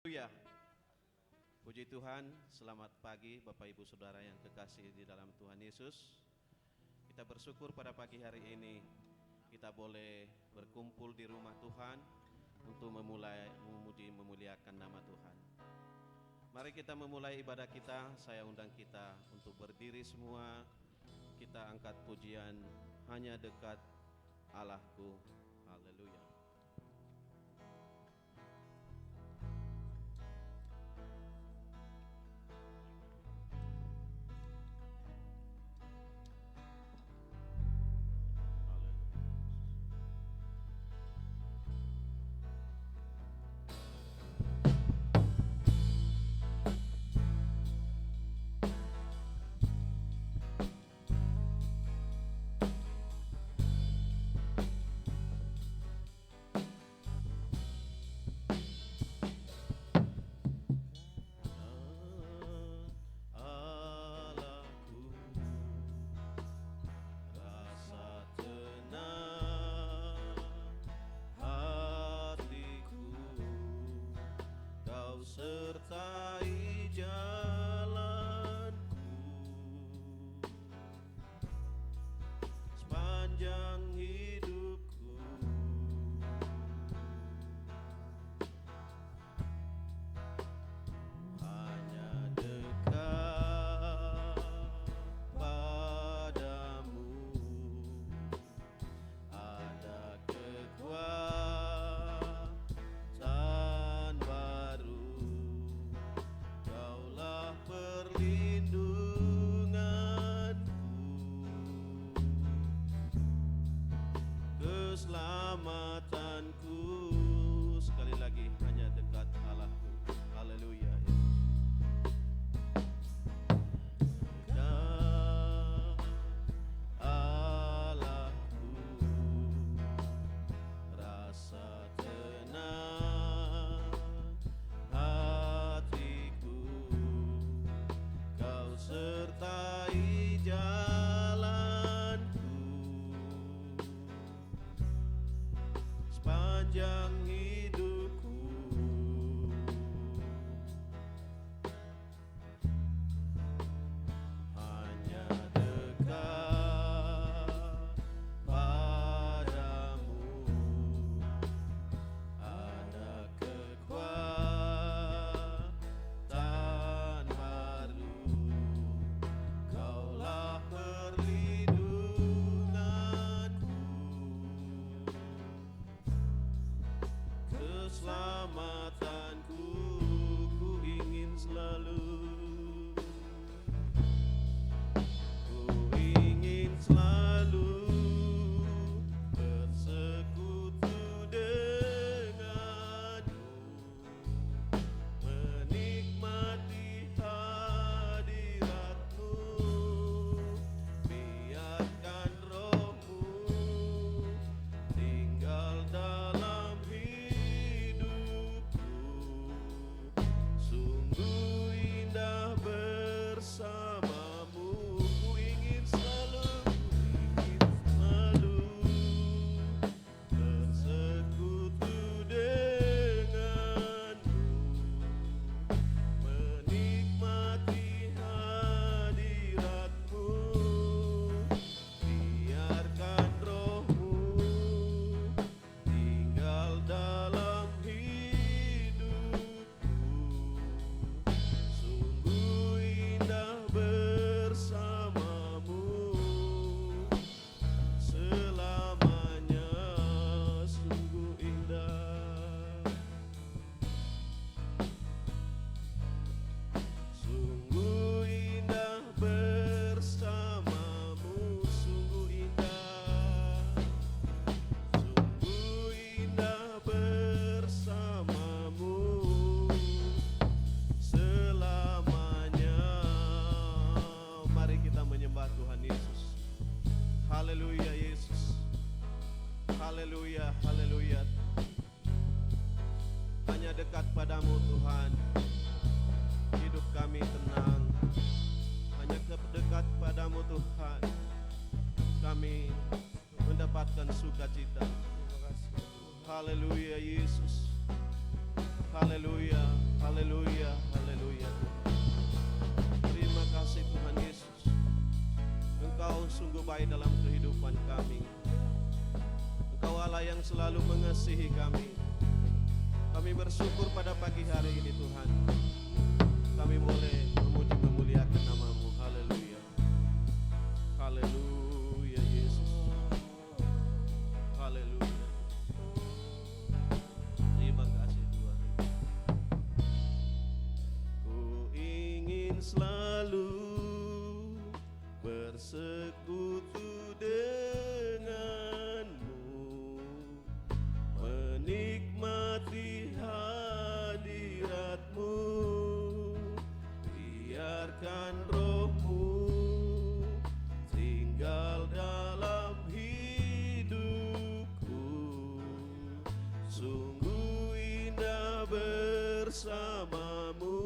Haleluya. Puji Tuhan, selamat pagi Bapak Ibu Saudara yang kekasih di dalam Tuhan Yesus. Kita bersyukur pada pagi hari ini kita boleh berkumpul di rumah Tuhan untuk memuliakan nama Tuhan. Mari kita memulai ibadah kita. Saya undang kita untuk berdiri semua. Kita angkat pujian Hanya Dekat Allahku. Haleluya. Sertai jalanku sepanjang hidupku, hanya dekat padamu ada kekuatan baru. Kaulah perlindunganku, keselamatanku. Sekali lagi, hanya dekat Allahku. Haleluya. Dekat Allahku, rasa tenang hatiku. Kau sertai jalanku sepanjang hidupku, hanya dekat padamu ada kekuatan baru. Kaulah perlindunganku, keselamatanku. Ku ingin selalu bersekutu denganmu, menikmati hadiratmu. Biarkan rohmu tinggal dalam hidupku. Sungguh indah bersamamu. Ku ingin selalu bersekutu denganmu, menikmati hadiratmu. Biarkan rohmu tinggal dalam hidupku. Sungguh indah bersamamu selamanya. Sungguh indah, sungguh indah bersamamu. Sungguh indah, sungguh indah bersamamu selamanya. Mari kita menyembah Tuhan Yesus. Haleluya Yesus. Haleluya, haleluya. Hanya dekat padamu Tuhan, hidup kami tenang. Hanya dekat padamu Tuhan, kami mendapatkan sukacita. Haleluya Yesus. Haleluya, haleluya, haleluya. Terima kasih Tuhan Yesus. Engkau sungguh baik dalam kehidupan kami. Engkau Allah yang selalu mengasihi kami. Kami bersyukur pada pagi hari ini Tuhan. Kami boleh memuji memuliakan nama-Mu. Haleluya. Haleluya Yesus. Haleluya. Terima kasih Tuhan. Ku ingin selalu bersekutu denganmu, menikmati hadiratmu, biarkan rohmu tinggal dalam hidupku, sungguh indah bersamamu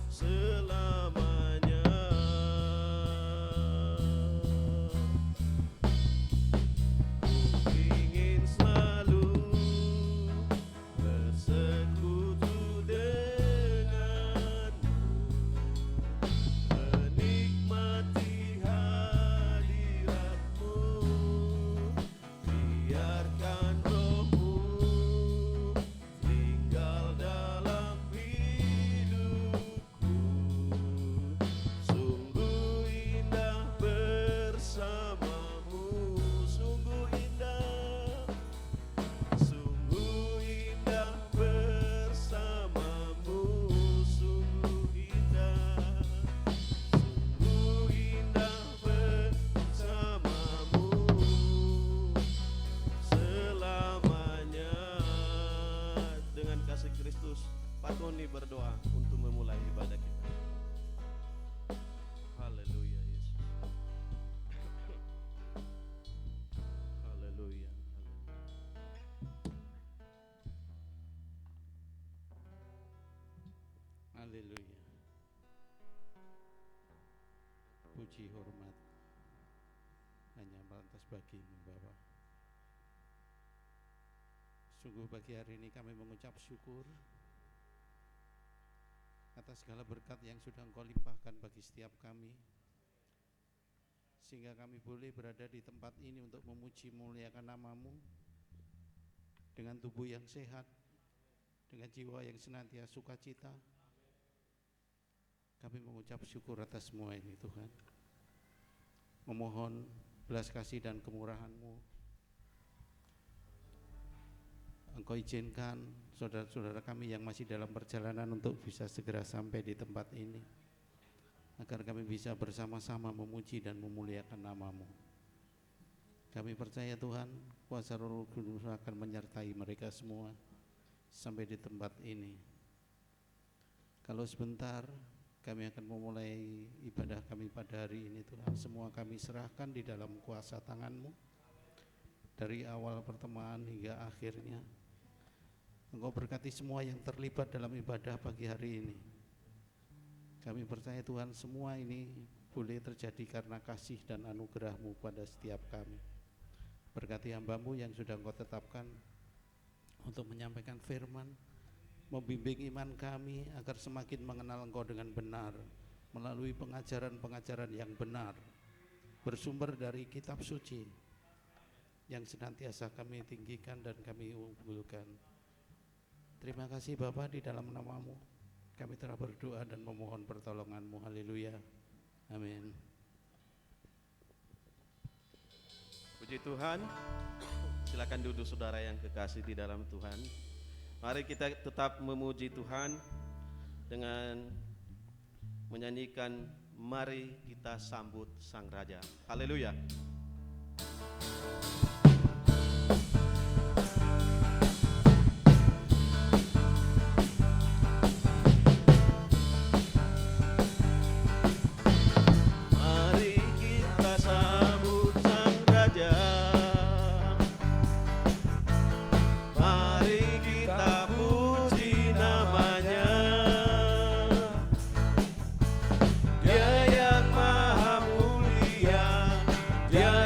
selamanya. Ku ingin selalu bersekutu denganmu, menikmati hadiratmu, biarkan rohmu tinggal dalam hidupku, sungguh indah bersamamu, sungguh indah bersamamu, sungguh indah bersamamu selamanya. Dengan kasih Kristus, Pak Tony berdoa untuk memulai ibadah kita. Haleluya Yesus. Haleluya. Haleluya. Puji hormat hanya pantas bagimu Bapa. Sungguh pagi hari ini kami mengucap syukur atas segala berkat yang sudah Engkau limpahkan bagi setiap kami, sehingga kami boleh berada di tempat ini untuk memuji muliakan nama-Mu dengan tubuh yang sehat, dengan jiwa yang senantiasa sukacita. Kami mengucap syukur atas semua ini Tuhan. Memohon belas kasih dan kemurahan-Mu. Engkau izinkan saudara-saudara kami yang masih dalam perjalanan untuk bisa segera sampai di tempat ini, agar kami bisa bersama-sama memuji dan memuliakan nama-Mu. Kami percaya Tuhan, kuasa Roh Kudus akan menyertai mereka semua sampai di tempat ini. Kalau sebentar kami akan memulai ibadah kami pada hari ini Tuhan, semua kami serahkan di dalam kuasa tangan-Mu, dari awal pertemuan hingga akhirnya. Engkau berkati semua yang terlibat dalam ibadah pagi hari ini. Kami percaya Tuhan, semua ini boleh terjadi karena kasih dan anugerah-Mu pada setiap kami. Berkati hamba-Mu yang sudah Engkau tetapkan untuk menyampaikan firman, membimbing iman kami agar semakin mengenal Engkau dengan benar, melalui pengajaran-pengajaran yang benar, bersumber dari kitab suci, yang senantiasa kami tinggikan dan kami unggulkan. Terima kasih Bapa, di dalam nama-Mu kami telah berdoa dan memohon pertolongan-Mu. Haleluya. Amin. Puji Tuhan. Silakan duduk saudara yang kekasih di dalam Tuhan. Mari kita tetap memuji Tuhan dengan menyanyikan Mari Kita Sambut Sang Raja. Haleluya. Dia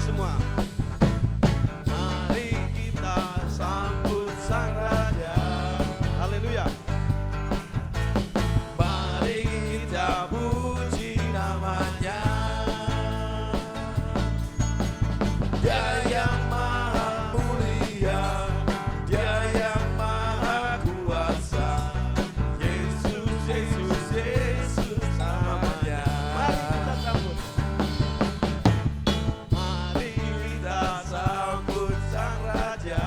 semua. Mari kita sambut Sang Raja. Haleluya. Mari kita puji namanya. Dia yang maha mulia, Dia yang maha kuasa. Yesus, Yesus, Yesus namanya. Mari kita sambut. Mari kita sambut Sang Raja.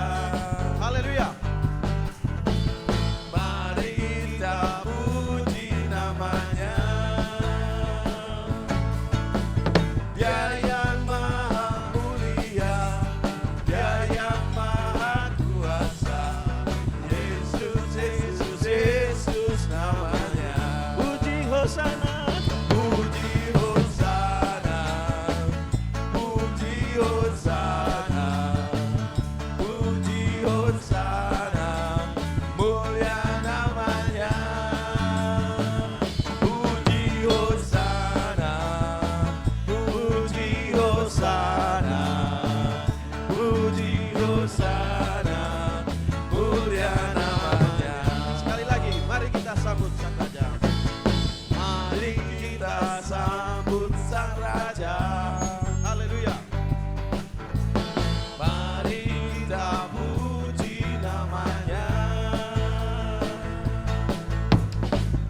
Haleluya. Mari kita puji namanya. Dia yang maha mulia, Dia yang maha kuasa. Yesus, Yesus, Yesus namanya. Puji Hosana, puji Hosana, puji Hosana, puji Hosana, mulia namanya. Puji Hosana, puji Hosana, puji Hosana, mulia namanya. Sekali lagi, mari kita sambut Sang Raja. Mari kita sambut Sang Raja. Haleluya. Mari kita puji namanya.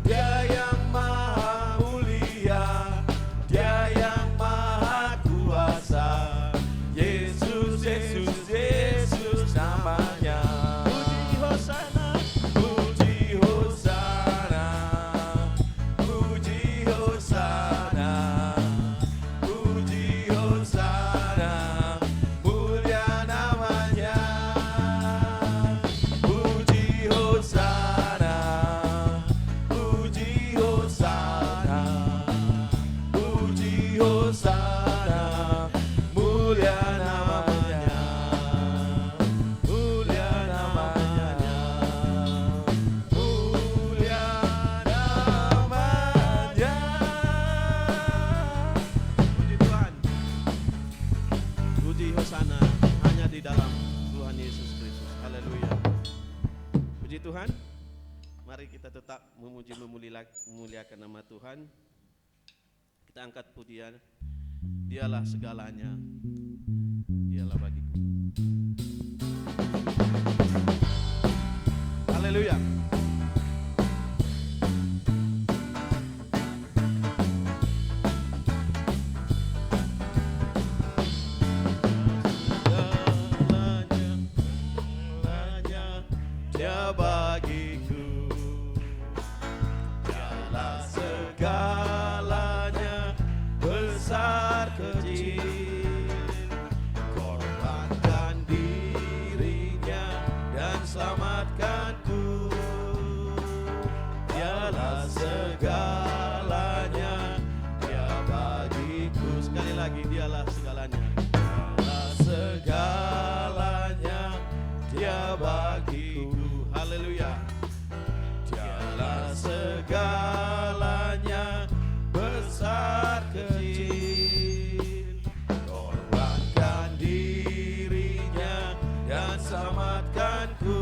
Dia yang maha mulia, Dia yang maha kuasa. Yesus, Yesus, Yesus namanya. Puji Hosana, puji Hosana, puji Hosana, puji Hosana, mulia namanya. Puji Hosana, puji Hosana, puji Hosana, mulia namanya. Mulia namanya. Mulia namanya. Puji Tuhan. Puji Hosana hanya di dalam Tuhan Yesus Kristus. Haleluya. Puji Tuhan. Mari kita tetap memuliakan nama Tuhan. Kita angkat pujian. Dialah segalanya. Dialah bagiku. Haleluya. Segalanya Dia bagiku. Dialah segalanya, besar kecil. Korbankan dirinya dan selamatkanku. Dialah segalanya, Dia bagiku. Sekali lagi, dialah segalanya. Dialah segalanya, Dia bagiku. Haleluya. Dialah segalanya, besar kecil. Korbankan dirinya dan selamatkanku.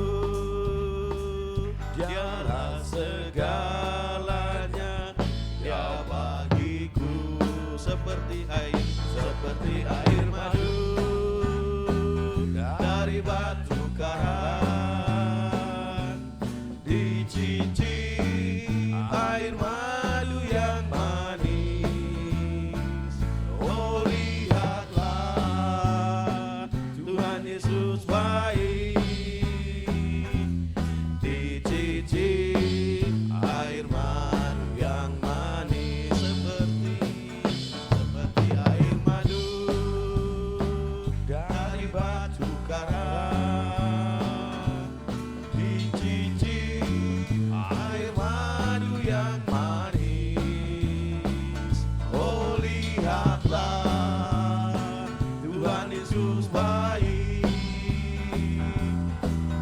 Dialah segalanya, Dia bagiku. Seperti air madu dari batu karang. Dicicip air madu yang manis. Oh, lihatlah Tuhan Yesus baik. Dicicip air madu yang manis. Seperti air madu dari batu karang. Dicicip air madu yang manis. Oh, lihatlah Tuhan Yesus baik.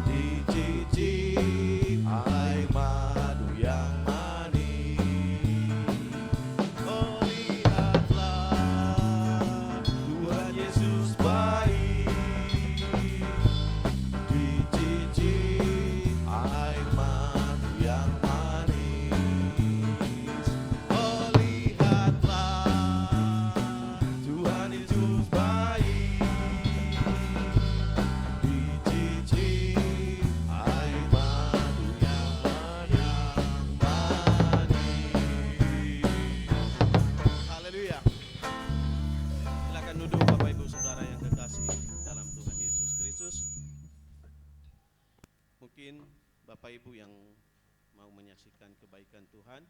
Dicicip air madu yang manis. Oh, lihatlah Tuhan Yesus Bapak Ibu yang mau menyaksikan kebaikan Tuhan,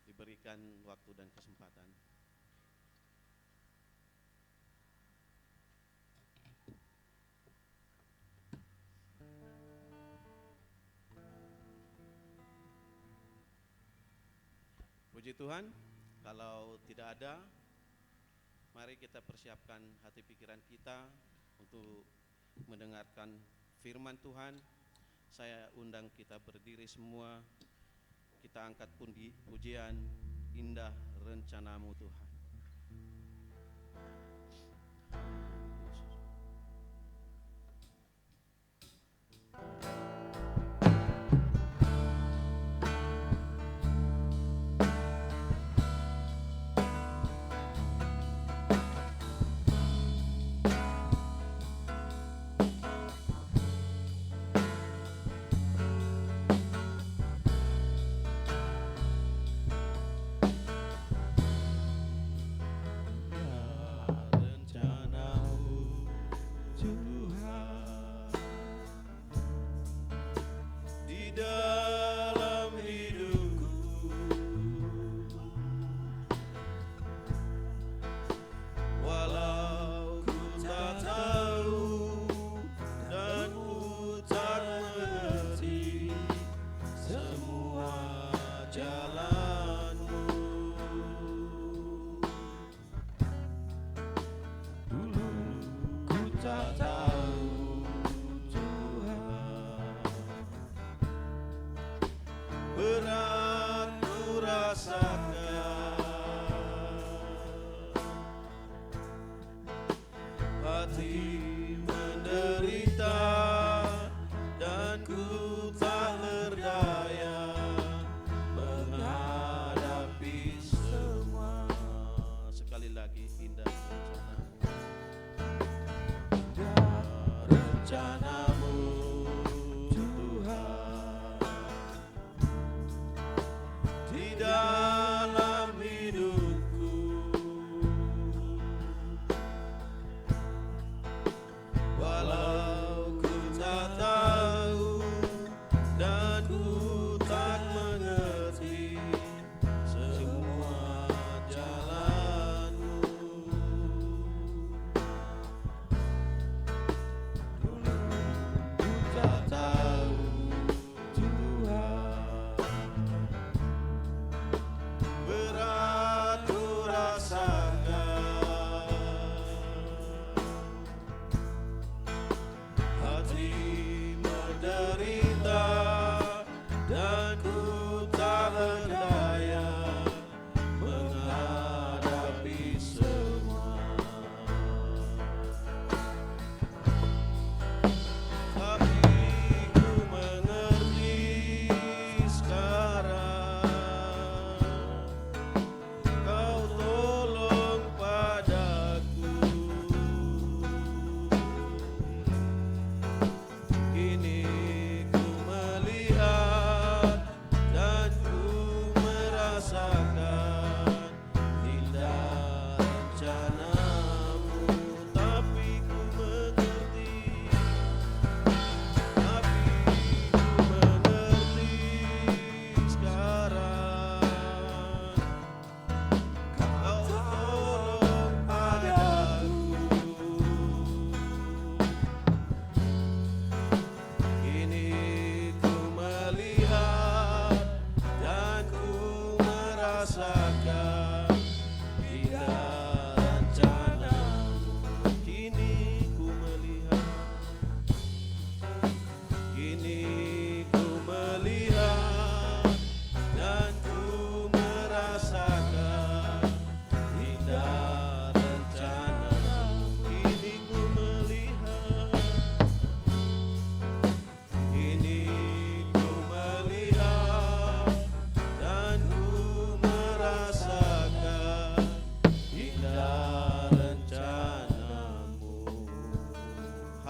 diberikan waktu dan kesempatan. Puji Tuhan, kalau tidak ada, mari kita persiapkan hati pikiran kita untuk mendengarkan firman Tuhan. Saya undang kita berdiri semua, kita angkat pujian indah rencanamu Tuhan.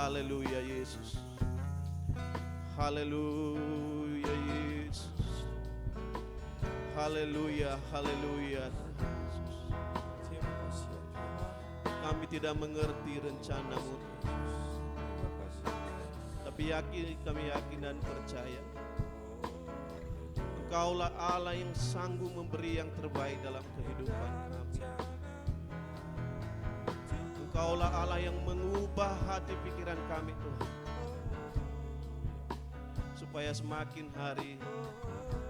Haleluya Yesus. Haleluya Yesus. Haleluya, haleluya. Kami tidak mengerti rencana-Mu, Kami yakin dan percaya Engkaulah Allah yang sanggup memberi yang terbaik dalam kehidupan kami. Engkaulah Allah yang mengubah hati pikiran kami Tuhan, supaya semakin hari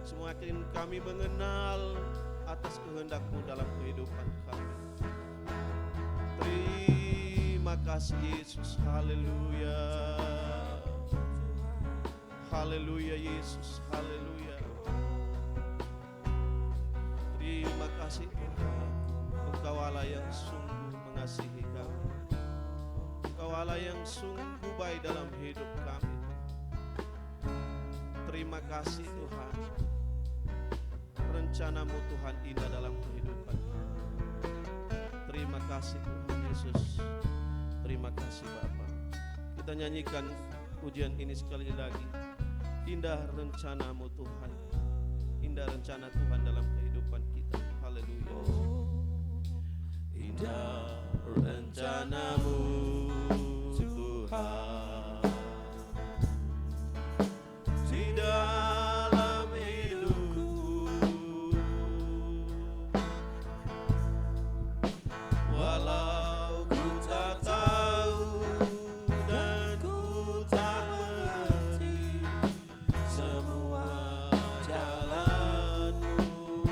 semakin kami mengenal atas kehendak-Mu dalam kehidupan kami. Terima kasih Yesus, haleluya. Haleluya Yesus, haleluya. Terima kasih Tuhan, Engkau Allah yang sungguh mengasihi kami. Engkau Allah yang sungguh baik dalam hidup kami. Terima kasih Tuhan, rencana-Mu Tuhan indah dalam kehidupan kami. Terima kasih Tuhan Yesus, terima kasih Bapa. Kita nyanyikan pujian ini sekali lagi. Indah rencana-Mu Tuhan, indah rencana Tuhan dalam kehidupan kita. Haleluya. Indah rencana-Mu Tuhan di dalam hidupku, walau ku tak tahu dan ku tak mengerti semua jalan-Mu.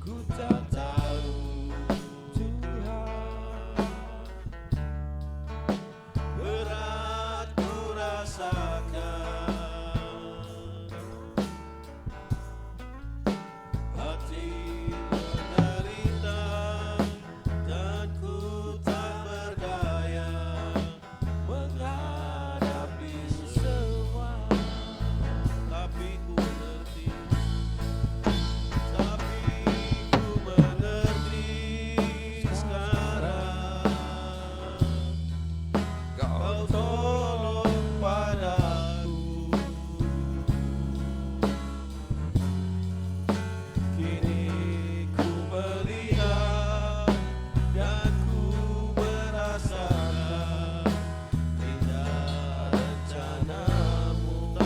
Ku tak tahu Tuhan, berat ku rasakan, hati menderita dan ku tak berdaya menghadapi semua. Tapi ku mengerti, sekarang Kau tolong padaku. Kini ku melihat dan ku merasakan indah rencana-Mu.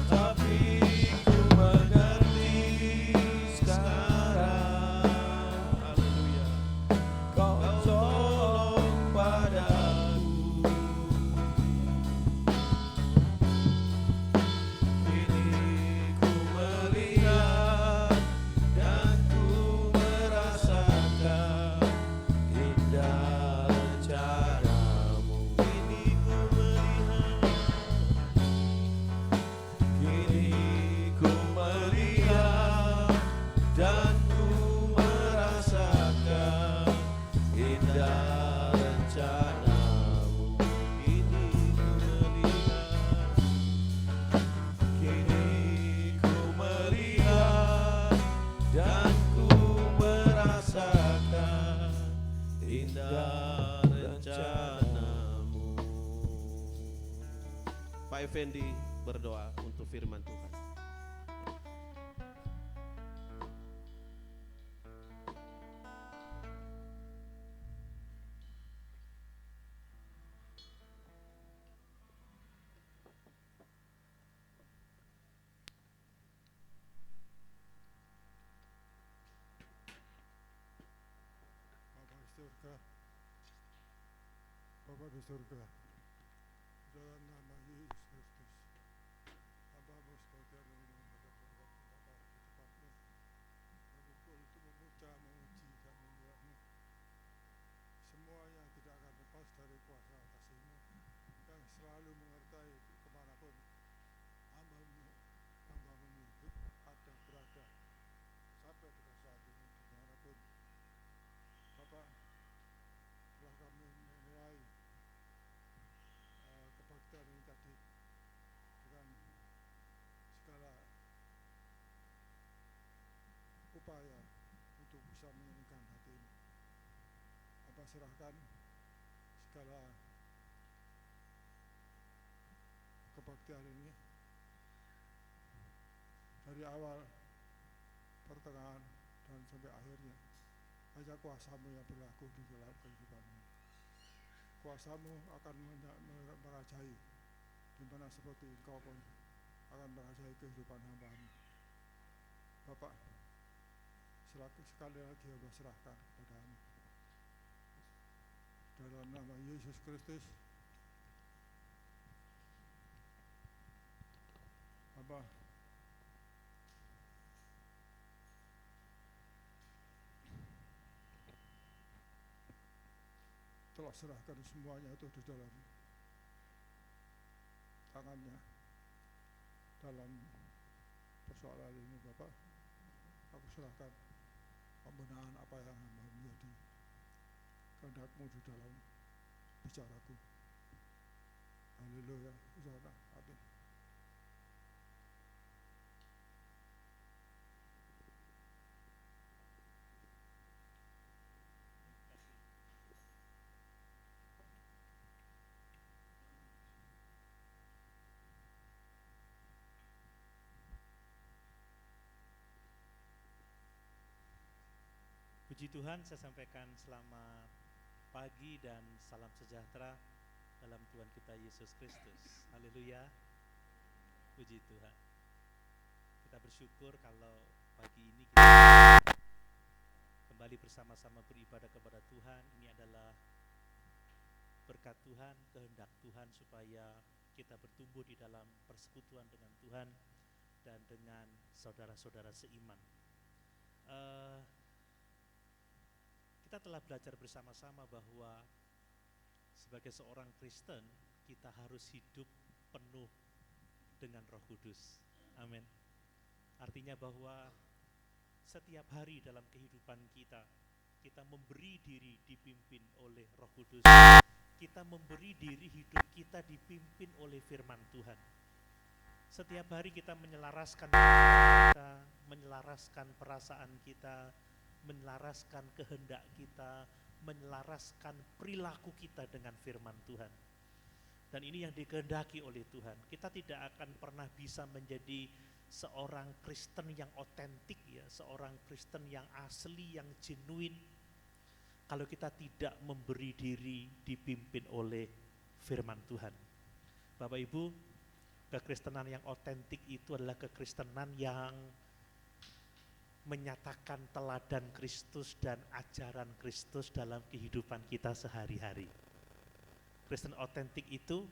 Tapi ku mengerti, sekarang. Haleluya. Kau tolong padaku. Kini ku melihat dan ku merasakan indah rencana-Mu. Kini ku melihat dan ku merasakan indah rencana-Mu. Kini ku melihat dan ku merasakan indah rencana-Mu. Pak Effendi berdoa untuk firman Tuhan. Bapa di surga, dalam nama Yesus Kristus, Hamba-Mu sebagai yang tempatmu, berkumpul untuk memuji dan memuliamu. Semuanya tidak akan lepas dari kuasa kasih-Mu yang selalu menyertai kemanapun Hamba-Mu ada berada sampai pada saat ini dimanapun. Bapak, telah kami memulai kebaktian ini tadi dengan segala upaya untuk bisa menyenangkan hati ini. Bapak serahkan segala kebaktian ini dari awal, pertengahan, dan sampai akhirnya. Hanya kuasa-Mu yang berlaku di dalam kehidupanmu. Kuasa-Mu akan merajai, di mana seperti Engkau pun akan merajai kehidupan hamba-Mu. Bapak, sekali lagi hamba serahkan kepada-Mu. Dalam nama Yesus Kristus, hamba telah serahkan semuanya itu di dalam tangannya. Dalam persoalan ini Bapak, aku serahkan pembenahan apa yang menjadi kehendak-Mu di dalam bicaraku. Haleluya. Amin. Puji Tuhan, saya sampaikan selamat pagi dan salam sejahtera dalam Tuhan kita Yesus Kristus. Haleluya. Puji Tuhan. Kita bersyukur kalau pagi ini kita kembali bersama-sama beribadah kepada Tuhan. Ini adalah berkat Tuhan, kehendak Tuhan supaya kita bertumbuh di dalam persekutuan dengan Tuhan dan dengan saudara-saudara seiman. Kita telah belajar bersama-sama bahwa sebagai seorang Kristen kita harus hidup penuh dengan Roh Kudus. Amin. Artinya bahwa setiap hari dalam kehidupan kita memberi diri dipimpin oleh Roh Kudus. Kita memberi diri hidup kita dipimpin oleh firman Tuhan. Setiap hari kita menyelaraskan kita, menyelaraskan perasaan kita, menyelaraskan kehendak kita, menyelaraskan perilaku kita dengan firman Tuhan. Dan ini yang dikehendaki oleh Tuhan. Kita tidak akan pernah bisa menjadi seorang Kristen yang otentik ya, seorang Kristen yang asli, yang genuine, kalau kita tidak memberi diri dipimpin oleh firman Tuhan. Bapak Ibu, kekristenan yang otentik itu adalah kekristenan yang menyatakan teladan Kristus dan ajaran Kristus dalam kehidupan kita sehari-hari. Kristen otentik itu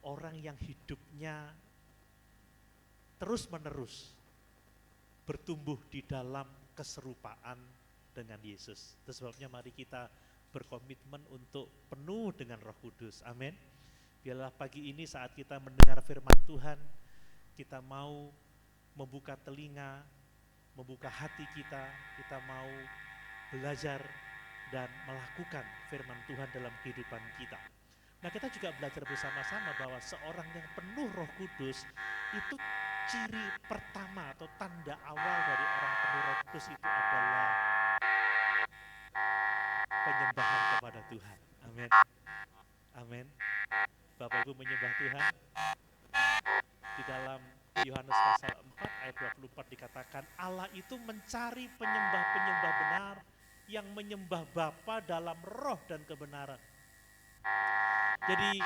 orang yang hidupnya terus-menerus bertumbuh di dalam keserupaan dengan Yesus. Itu sebabnya mari kita berkomitmen untuk penuh dengan Roh Kudus. Amin. Biarlah pagi ini saat kita mendengar firman Tuhan, kita mau membuka telinga, membuka hati kita mau belajar dan melakukan firman Tuhan dalam kehidupan kita. Nah, kita juga belajar bersama-sama bahwa seorang yang penuh Roh Kudus itu ciri pertama atau tanda awal dari orang penuh Roh Kudus itu adalah penyembahan kepada Tuhan. Amin. Amin. Bapak Ibu menyembah Tuhan. Di dalam Yohanes pasal 4 ayat 24 dikatakan Allah itu mencari penyembah-penyembah benar yang menyembah Bapa dalam roh dan kebenaran. Jadi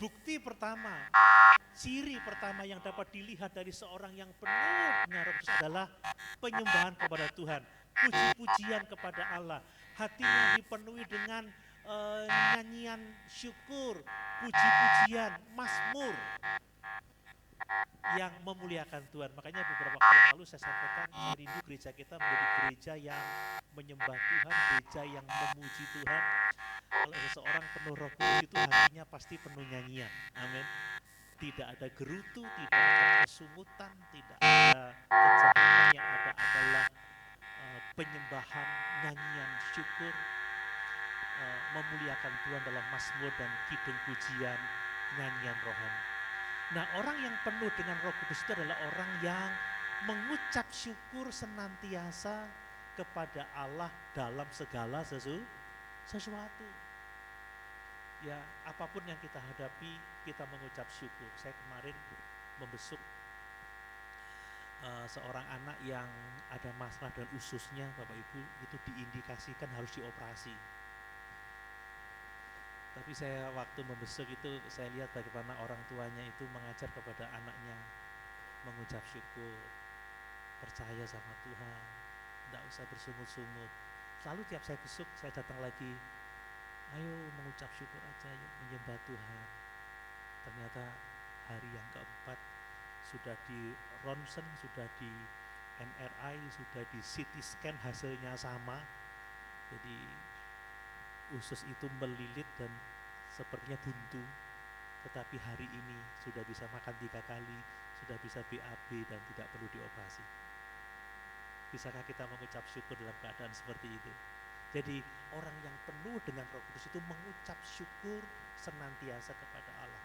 bukti pertama, ciri pertama yang dapat dilihat dari seorang yang penuh dengan Roh Kudus adalah penyembahan kepada Tuhan, puji-pujian kepada Allah, hatinya dipenuhi dengan nyanyian syukur, puji-pujian, mazmur yang memuliakan Tuhan. Makanya beberapa waktu yang lalu saya sampaikan, saya rindu gereja kita menjadi gereja yang menyembah Tuhan, gereja yang memuji Tuhan. Kalau seseorang penuh Roh Kudus itu hatinya pasti penuh nyanyian. Amin. Tidak ada gerutu, tidak ada kesungutan, tidak ada kejahatan, yang ada adalah penyembahan, nyanyian syukur, memuliakan Tuhan dalam mazmur dan kidung pujian, nyanyian rohani. Nah, orang yang penuh dengan Roh Kudus itu adalah orang yang mengucap syukur senantiasa kepada Allah dalam segala sesuatu. Ya, apapun yang kita hadapi, kita mengucap syukur. Saya kemarin membesuk seorang anak yang ada masalah dengan ususnya, Bapak Ibu, itu diindikasikan harus dioperasi. Tapi saya waktu membesuk itu saya lihat bagaimana orang tuanya itu mengajar kepada anaknya mengucap syukur, percaya sama Tuhan, tidak usah bersungut-sungut. Selalu tiap saya besuk saya datang lagi, ayo mengucap syukur aja, yuk menyembah Tuhan. Ternyata hari yang keempat sudah di ronsen, sudah di MRI, sudah di CT scan, hasilnya sama. Jadi usus itu melilit dan sepertinya buntu. Tetapi hari ini sudah bisa makan 3 kali, sudah bisa BAB dan tidak perlu dioperasi. Bisakah kita mengucap syukur dalam keadaan seperti itu? Jadi orang yang penuh dengan Roh Kudus itu mengucap syukur senantiasa kepada Allah.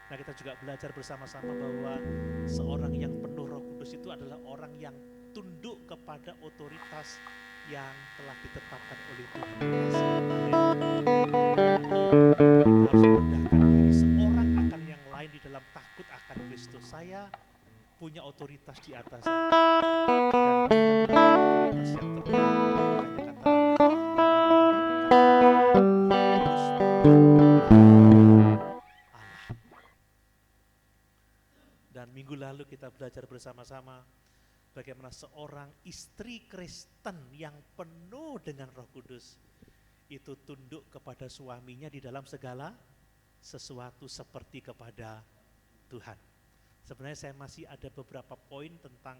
Nah, kita juga belajar bersama-sama bahwa seorang yang penuh Roh Kudus itu adalah orang yang tunduk kepada otoritas yang telah ditetapkan oleh Tuhan. Kita harus merendahkan diri seorang akan yang lain di dalam takut akan Kristus. Saya punya otoritas di atas saya. Dan otoritas yang terbaik. Dan minggu lalu kita belajar bersama-sama bagaimana seorang istri Kristen yang penuh dengan Roh Kudus itu tunduk kepada suaminya di dalam segala sesuatu seperti kepada Tuhan. Sebenarnya saya masih ada beberapa poin tentang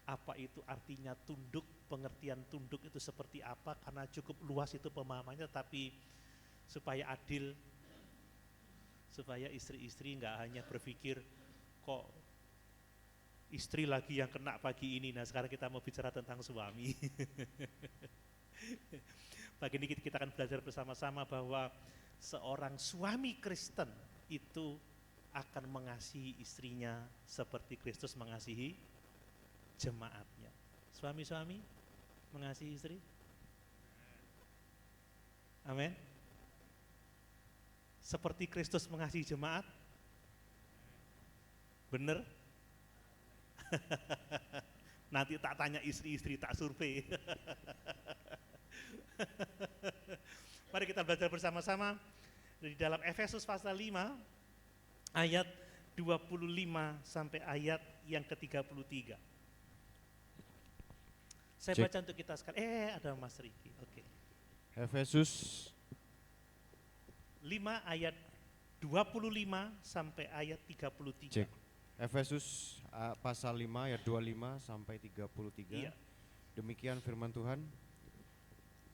apa itu artinya tunduk, pengertian tunduk itu seperti apa, karena cukup luas itu pemahamannya, tapi supaya adil, supaya istri-istri nggak hanya berpikir kok istri lagi yang kena pagi ini. Nah, sekarang kita mau bicara tentang suami. Pagi ini kita akan belajar bersama-sama bahwa seorang suami Kristen itu akan mengasihi istrinya seperti Kristus mengasihi jemaatnya. Suami-suami mengasihi istri? Amin. Seperti Kristus mengasihi jemaat? Bener? Nanti tak tanya istri-istri, tak survei. Mari kita belajar bersama-sama di dalam Efesus pasal 5 ayat 25 sampai ayat yang ke-33. Saya baca untuk kita sekali. Ada Mas Riki. Oke. Efesus 5 ayat 25 sampai ayat 33. Cek. Efesus pasal 5 ayat 25 sampai 33. Iya. Demikian firman Tuhan.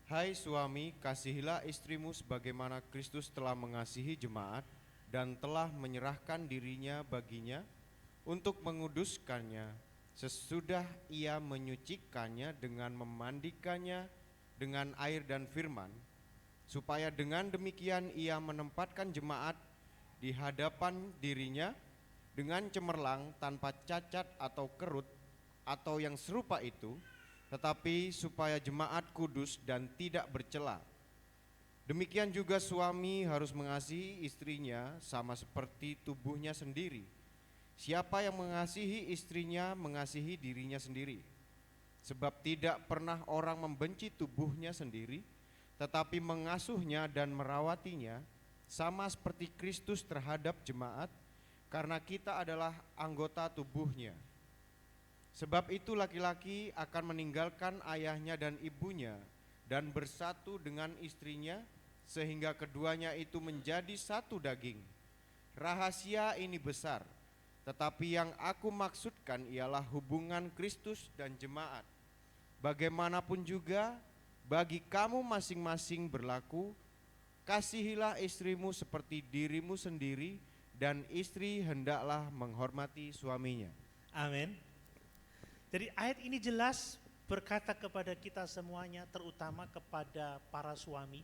Hai suami, kasihilah istrimu sebagaimana Kristus telah mengasihi jemaat dan telah menyerahkan dirinya baginya untuk menguduskannya sesudah ia menyucikannya dengan memandikannya dengan air dan firman, supaya dengan demikian ia menempatkan jemaat di hadapan dirinya dengan cemerlang, tanpa cacat atau kerut atau yang serupa itu, tetapi supaya jemaat kudus dan tidak bercela. Demikian juga suami harus mengasihi istrinya sama seperti tubuhnya sendiri. Siapa yang mengasihi istrinya mengasihi dirinya sendiri. Sebab tidak pernah orang membenci tubuhnya sendiri, tetapi mengasuhnya dan merawatinya sama seperti Kristus terhadap jemaat, karena kita adalah anggota tubuhnya. Sebab itu laki-laki akan meninggalkan ayahnya dan ibunya dan bersatu dengan istrinya, sehingga keduanya itu menjadi satu daging. Rahasia ini besar, tetapi yang aku maksudkan ialah hubungan Kristus dan jemaat. Bagaimanapun juga bagi kamu masing-masing berlaku, kasihilah istrimu seperti dirimu sendiri, dan istri hendaklah menghormati suaminya. Amin. Jadi ayat ini jelas berkata kepada kita semuanya, terutama kepada para suami,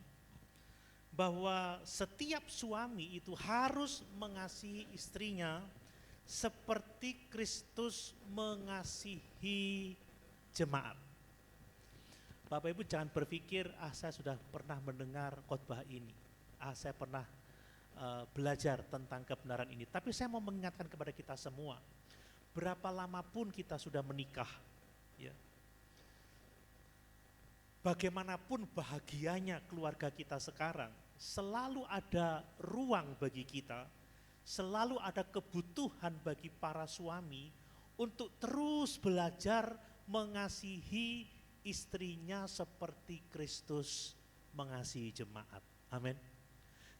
bahwa setiap suami itu harus mengasihi istrinya seperti Kristus mengasihi jemaat. Bapak Ibu jangan berpikir, saya sudah pernah mendengar khotbah ini, saya pernah belajar tentang kebenaran ini. Tapi saya mau mengingatkan kepada kita semua berapa lama pun kita sudah menikah, ya, bagaimanapun bahagianya keluarga kita sekarang, selalu ada ruang bagi kita, selalu ada kebutuhan bagi para suami untuk terus belajar mengasihi istrinya seperti Kristus mengasihi jemaat. Amin.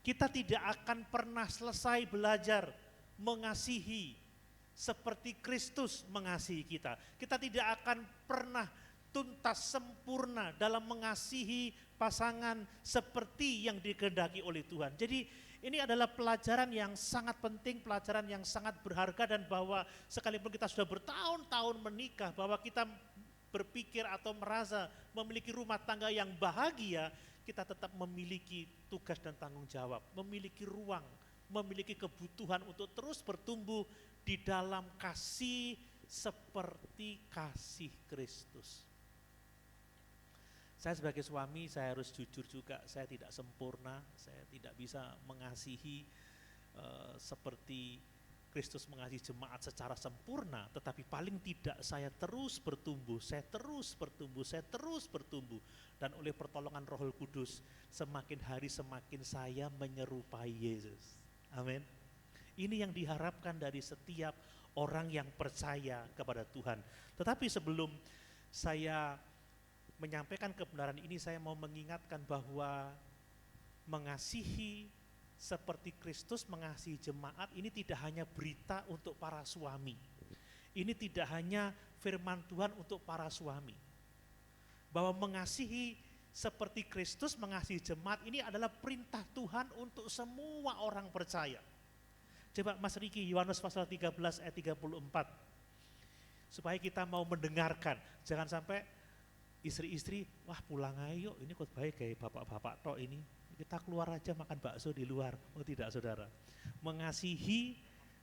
Kita tidak akan pernah selesai belajar mengasihi seperti Kristus mengasihi kita. Kita tidak akan pernah tuntas sempurna dalam mengasihi pasangan seperti yang dikehendaki oleh Tuhan. Jadi ini adalah pelajaran yang sangat penting, pelajaran yang sangat berharga, dan bahwa sekalipun kita sudah bertahun-tahun menikah, bahwa kita berpikir atau merasa memiliki rumah tangga yang bahagia, kita tetap memiliki tugas dan tanggung jawab, memiliki ruang, memiliki kebutuhan untuk terus bertumbuh di dalam kasih seperti kasih Kristus. Saya sebagai suami, saya harus jujur juga, saya tidak sempurna, saya tidak bisa mengasihi seperti Kristus mengasihi jemaat secara sempurna, tetapi paling tidak saya terus bertumbuh, saya terus bertumbuh, saya terus bertumbuh, dan oleh pertolongan Roh Kudus, semakin hari semakin saya menyerupai Yesus. Amin. Ini yang diharapkan dari setiap orang yang percaya kepada Tuhan. Tetapi sebelum saya menyampaikan kebenaran ini, saya mau mengingatkan bahwa mengasihi seperti Kristus mengasihi jemaat ini tidak hanya berita untuk para suami. Ini tidak hanya firman Tuhan untuk para suami. Bahwa mengasihi seperti Kristus mengasihi jemaat ini adalah perintah Tuhan untuk semua orang percaya. Coba Mas Riki, Yohanes pasal 13 ayat 34. Supaya kita mau mendengarkan, jangan sampai istri-istri, wah pulang ayo, ini kok baik kayak bapak-bapak tok ini, kita keluar aja makan bakso di luar. Oh tidak saudara, mengasihi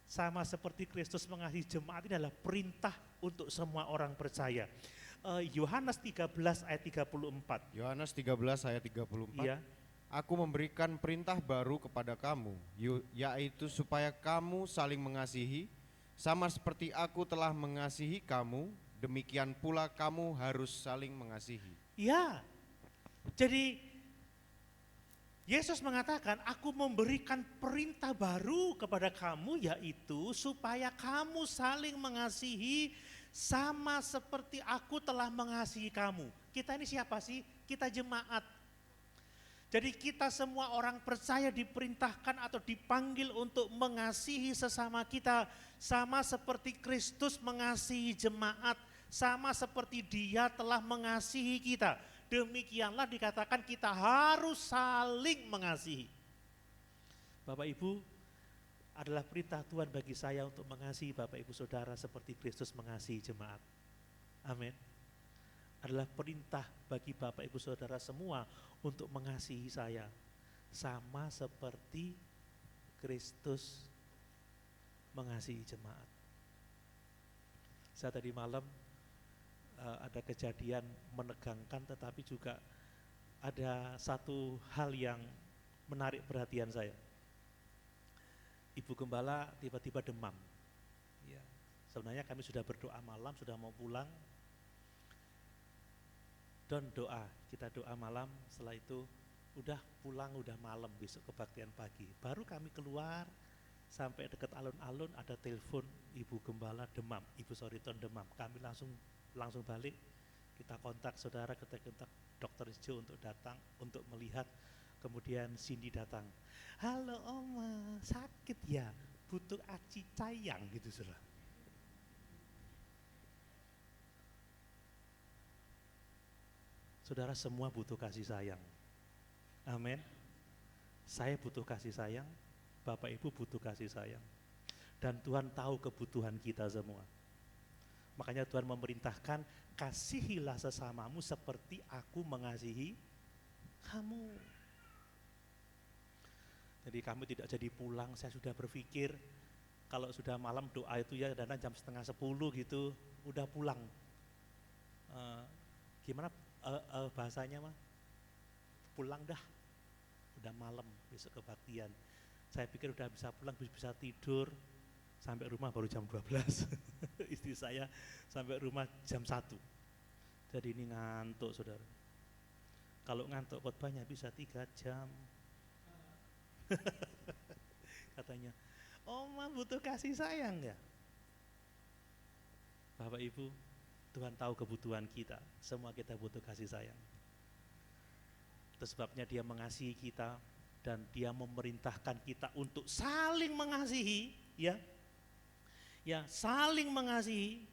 sama seperti Kristus mengasihi jemaat ini adalah perintah untuk semua orang percaya. Yohanes 13 ayat 34. Yohanes 13 ayat 34. Iya. Aku memberikan perintah baru kepada kamu, yaitu supaya kamu saling mengasihi, sama seperti aku telah mengasihi kamu, demikian pula kamu harus saling mengasihi. Ya, jadi Yesus mengatakan, aku memberikan perintah baru kepada kamu, yaitu supaya kamu saling mengasihi sama seperti aku telah mengasihi kamu. Kita ini siapa sih? Kita jemaat. Jadi kita semua orang percaya diperintahkan atau dipanggil untuk mengasihi sesama kita sama seperti Kristus mengasihi jemaat, sama seperti Dia telah mengasihi kita. Demikianlah dikatakan kita harus saling mengasihi. Bapak Ibu, adalah perintah Tuhan bagi saya untuk mengasihi Bapak Ibu Saudara seperti Kristus mengasihi jemaat. Amin. Adalah perintah bagi Bapak Ibu Saudara semua untuk mengasihi saya sama seperti Kristus mengasihi jemaat. Saya tadi malam ada kejadian menegangkan, tetapi juga ada satu hal yang menarik perhatian saya. Ibu Gembala tiba-tiba demam. Ya, sebenarnya kami sudah berdoa malam, sudah mau pulang. Don doa, kita doa malam, setelah itu udah pulang, udah malam, besok kebaktian pagi. Baru kami keluar, sampai dekat alun-alun ada telepon Ibu Gembala demam, Ibu Soriton demam. Kami langsung balik, kita kontak saudara, kita kontak Dokter Jo untuk datang, untuk melihat. Kemudian Cindy datang, halo Oma, sakit ya, butuh aci cayang gitu saudara. Saudara semua butuh kasih sayang. Amin. Saya butuh kasih sayang, Bapak Ibu butuh kasih sayang. Dan Tuhan tahu kebutuhan kita semua. Makanya Tuhan memerintahkan, kasihilah sesamamu seperti aku mengasihi kamu. Jadi kami tidak jadi pulang, saya sudah berpikir kalau sudah malam doa itu ya dan jam 9:30 gitu, udah pulang. Gimana bahasanya mah? Pulang dah, udah malam besok kebaktian. Saya pikir udah bisa pulang, bisa tidur. Sampai rumah baru jam 12. Istri saya sampai rumah jam 1. Jadi ini ngantuk, saudara. Kalau ngantuk khotbahnya bisa 3 jam. Katanya, Oma butuh kasih sayang ya. Bapak Ibu, Tuhan tahu kebutuhan kita. Semua kita butuh kasih sayang. Itu sebabnya Dia mengasihi kita dan Dia memerintahkan kita untuk saling mengasihi, ya. Ya, saling mengasihi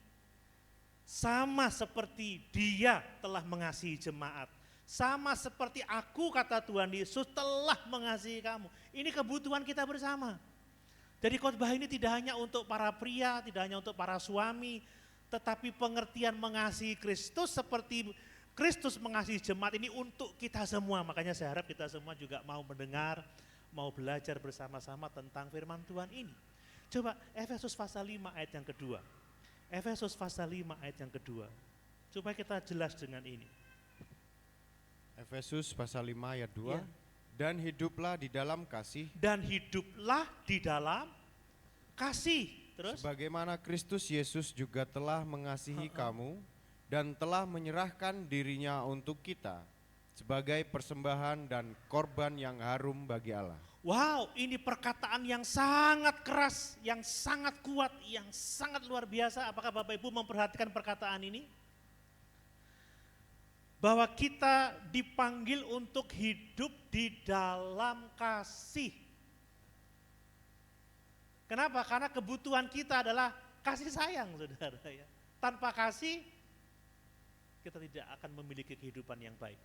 sama seperti Dia telah mengasihi jemaat. Sama seperti aku, kata Tuhan Yesus, telah mengasihi kamu. Ini kebutuhan kita bersama. Jadi khotbah ini tidak hanya untuk para pria, tidak hanya untuk para suami, tetapi pengertian mengasihi Kristus seperti Kristus mengasihi jemaat ini untuk kita semua. Makanya saya harap kita semua juga mau mendengar, mau belajar bersama-sama tentang firman Tuhan ini. Coba Efesus pasal 5 ayat yang kedua. Efesus pasal 5 ayat yang kedua. Supaya kita jelas dengan ini. Efesus pasal 5 ayat 2. Ya. Dan hiduplah di dalam kasih. Dan hiduplah di dalam kasih. Terus? Sebagaimana Kristus Yesus juga telah mengasihi kamu dan telah menyerahkan dirinya untuk kita sebagai persembahan dan korban yang harum bagi Allah. Wow, ini perkataan yang sangat keras, yang sangat kuat, yang sangat luar biasa. Apakah Bapak Ibu memperhatikan perkataan ini? Bahwa kita dipanggil untuk hidup di dalam kasih. Kenapa? Karena kebutuhan kita adalah kasih sayang, saudara. Ya. Tanpa kasih, kita tidak akan memiliki kehidupan yang baik.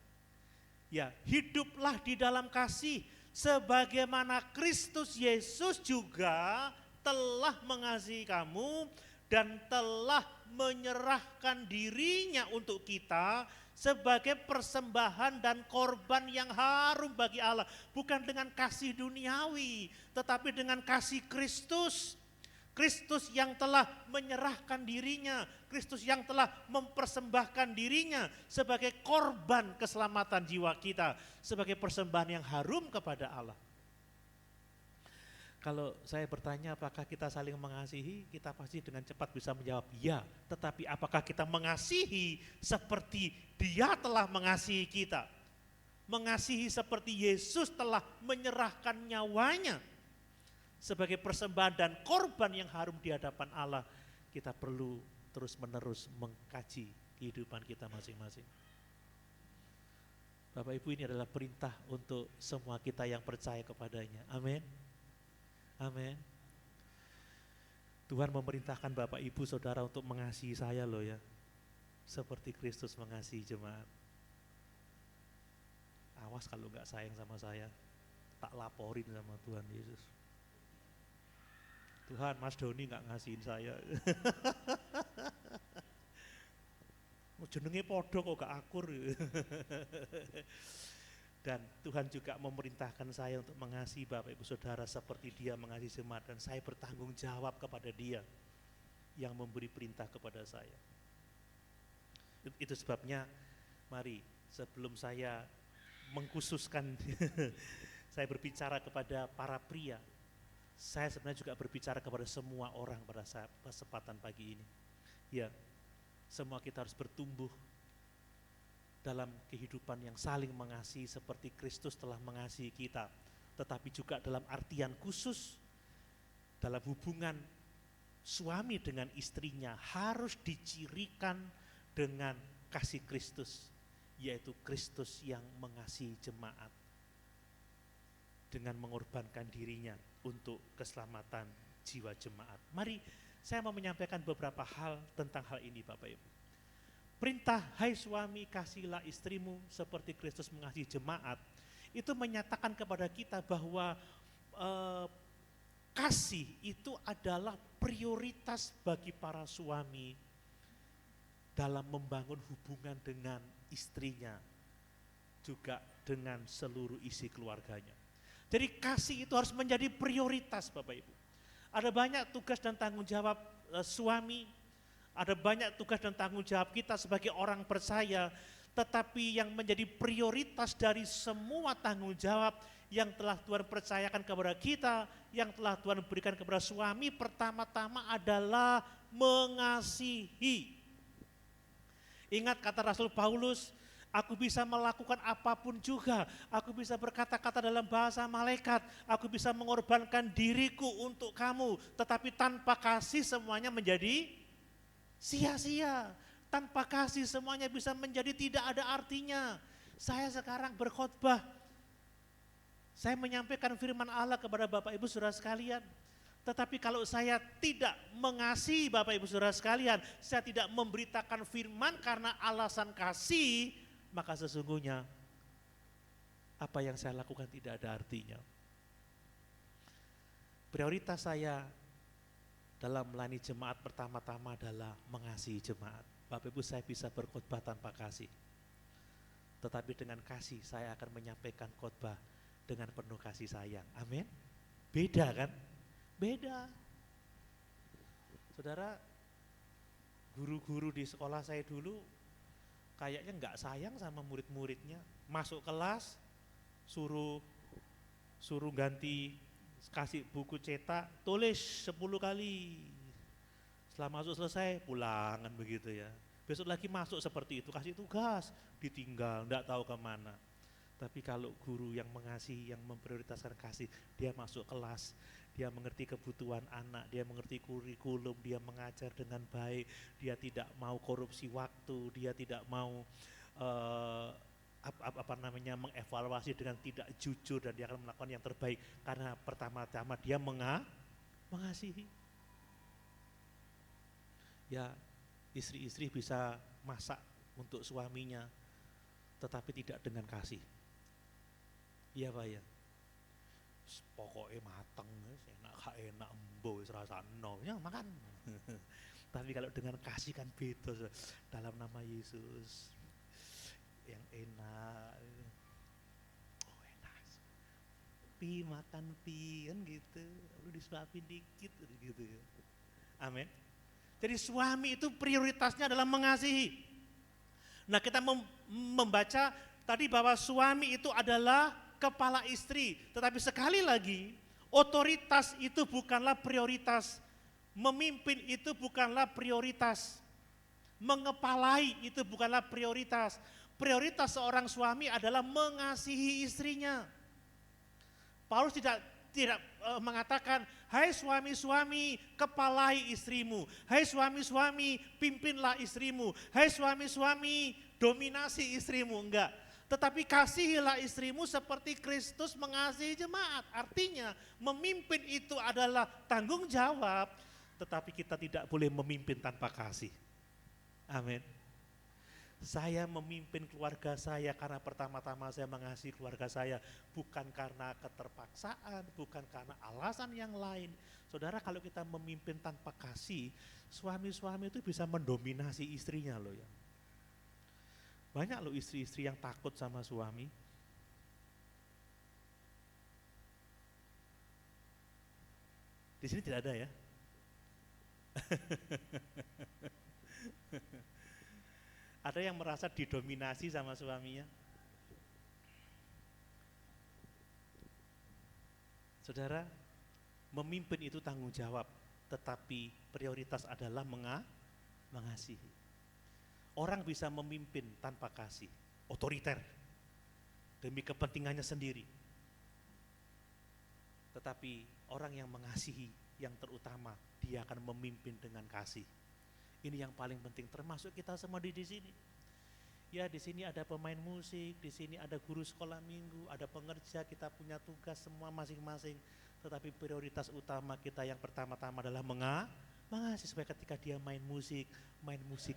Ya, hiduplah di dalam kasih, sebagaimana Kristus Yesus juga telah mengasihi kamu dan telah menyerahkan dirinya untuk kita sebagai persembahan dan korban yang harum bagi Allah. Bukan dengan kasih duniawi, tetapi dengan kasih Kristus. Kristus yang telah menyerahkan dirinya, Kristus yang telah mempersembahkan dirinya sebagai korban keselamatan jiwa kita, sebagai persembahan yang harum kepada Allah. Kalau saya bertanya apakah kita saling mengasihi, kita pasti dengan cepat bisa menjawab ya. Tetapi apakah kita mengasihi seperti Dia telah mengasihi kita? Mengasihi seperti Yesus telah menyerahkan nyawanya sebagai persembahan dan korban yang harum di hadapan Allah. Kita perlu terus-menerus mengkaji kehidupan kita masing-masing. Bapak Ibu, ini adalah perintah untuk semua kita yang percaya kepadanya. Amin. Amin. Tuhan memerintahkan Bapak Ibu Saudara untuk mengasihi saya loh ya. Seperti Kristus mengasihi jemaat. Awas kalau enggak sayang sama saya, tak laporin sama Tuhan Yesus. Tuhan, Mas Doni enggak ngasihin saya. Jenenge podo kok gak akur. Dan Tuhan juga memerintahkan saya untuk mengasihi Bapak Ibu Saudara seperti Dia mengasihi jemaat, dan saya bertanggung jawab kepada Dia yang memberi perintah kepada saya. Itu sebabnya mari sebelum saya mengkhususkan saya berbicara kepada para pria, saya sebenarnya juga berbicara kepada semua orang pada saat kesempatan pagi ini. Ya, semua kita harus bertumbuh dalam kehidupan yang saling mengasihi seperti Kristus telah mengasihi kita, tetapi juga dalam artian khusus dalam hubungan suami dengan istrinya harus dicirikan dengan kasih Kristus, yaitu Kristus yang mengasihi jemaat dengan mengorbankan dirinya untuk keselamatan jiwa jemaat. Mari saya mau menyampaikan beberapa hal tentang hal ini Bapak Ibu. Perintah, hai suami kasihilah istrimu seperti Kristus mengasihi jemaat, itu menyatakan kepada kita bahwa kasih itu adalah prioritas bagi para suami dalam membangun hubungan dengan istrinya, juga dengan seluruh isi keluarganya. Jadi kasih itu harus menjadi prioritas Bapak Ibu. Ada banyak tugas dan tanggung jawab suami, ada banyak tugas dan tanggung jawab kita sebagai orang percaya, tetapi yang menjadi prioritas dari semua tanggung jawab yang telah Tuhan percayakan kepada kita, yang telah Tuhan berikan kepada suami, pertama-tama adalah mengasihi. Ingat kata Rasul Paulus, aku bisa melakukan apapun juga, aku bisa berkata-kata dalam bahasa malaikat, aku bisa mengorbankan diriku untuk kamu, tetapi tanpa kasih semuanya menjadi sia-sia. Tanpa kasih semuanya bisa menjadi tidak ada artinya. Saya sekarang berkhotbah, saya menyampaikan firman Allah kepada Bapak Ibu Saudara sekalian. Tetapi kalau saya tidak mengasihi Bapak Ibu Saudara sekalian, saya tidak memberitakan firman karena alasan kasih, maka sesungguhnya apa yang saya lakukan tidak ada artinya. Prioritas saya dalam melayani jemaat pertama-tama adalah mengasihi jemaat. Bapak Ibu, saya bisa berkhotbah tanpa kasih. Tetapi dengan kasih saya akan menyampaikan khotbah dengan penuh kasih sayang. Amin. Beda kan? Beda. Saudara, guru-guru di sekolah saya dulu kayaknya nggak sayang sama murid-muridnya. Masuk kelas, suruh ganti, kasih buku cetak, tulis 10 kali. Setelah masuk selesai, pulangan begitu ya. Besok lagi masuk seperti itu, kasih tugas, ditinggal, enggak tahu kemana. Tapi kalau guru yang mengasihi, yang memprioritaskan kasih, dia masuk kelas, dia mengerti kebutuhan anak, dia mengerti kurikulum, dia mengajar dengan baik, dia tidak mau korupsi waktu, dia tidak mau mengevaluasi dengan tidak jujur, dan dia akan melakukan yang terbaik karena pertama-tama dia mengasihi. Ya, istri-istri bisa masak untuk suaminya, tetapi tidak dengan kasih. Iya Pak ya. Pokoknya mateng, enak gak enak, embo rasano, ya makan. Tapi kalau dengan kasih kan beda, dalam nama Yesus. Yang enak. Oh enak. Pi makan pi kan gitu. Lu disuapin dikit gitu ya. Amin. Jadi suami itu prioritasnya adalah mengasihi. Nah kita membaca tadi bahwa suami itu adalah kepala istri. Tetapi sekali lagi, otoritas itu bukanlah prioritas. Memimpin itu bukanlah prioritas. Mengepalai itu bukanlah prioritas. Prioritas seorang suami adalah mengasihi istrinya. Paulus tidak mengatakan, hai suami-suami kepalai istrimu, hai suami-suami pimpinlah istrimu, hai suami-suami dominasi istrimu, enggak. Tetapi kasihilah istrimu seperti Kristus mengasihi jemaat. Artinya memimpin itu adalah tanggung jawab, tetapi kita tidak boleh memimpin tanpa kasih. Amin. Saya memimpin keluarga saya karena pertama-tama saya mengasihi keluarga saya, bukan karena keterpaksaan, bukan karena alasan yang lain. Saudara, kalau kita memimpin tanpa kasih, suami-suami itu bisa mendominasi istrinya loh ya. Banyak loh istri-istri yang takut sama suami. Di sini tidak ada ya. Ada yang merasa didominasi sama suaminya? Saudara, memimpin itu tanggung jawab, tetapi prioritas adalah mengasihi. Orang bisa memimpin tanpa kasih, otoriter, demi kepentingannya sendiri. Tetapi orang yang mengasihi, yang terutama, dia akan memimpin dengan kasih. Ini yang paling penting, termasuk kita semua di sini. Ya, di sini ada pemain musik, di sini ada guru sekolah minggu, ada pengerja, kita punya tugas semua masing-masing. Tetapi prioritas utama kita yang pertama-tama adalah mengasihi, supaya ketika dia main musik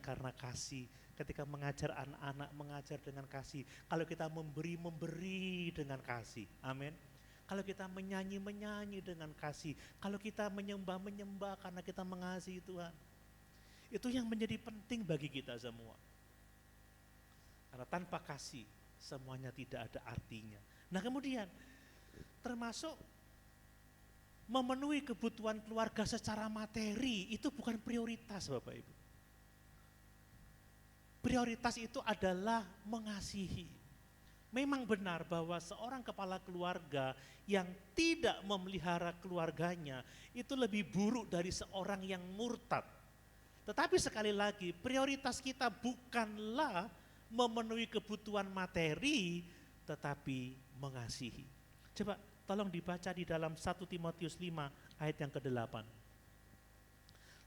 karena kasih. Ketika mengajar anak-anak, mengajar dengan kasih. Kalau kita memberi dengan kasih. Amin. Kalau kita menyanyi dengan kasih. Kalau kita menyembah karena kita mengasihi Tuhan. Itu yang menjadi penting bagi kita semua. Karena tanpa kasih semuanya tidak ada artinya. Nah kemudian termasuk memenuhi kebutuhan keluarga secara materi itu bukan prioritas Bapak Ibu. Prioritas itu adalah mengasihi. Memang benar bahwa seorang kepala keluarga yang tidak memelihara keluarganya itu lebih buruk dari seorang yang murtad. Tetapi sekali lagi, prioritas kita bukanlah memenuhi kebutuhan materi, tetapi mengasihi. Coba tolong dibaca di dalam 1 Timotius 5 ayat yang ke-8.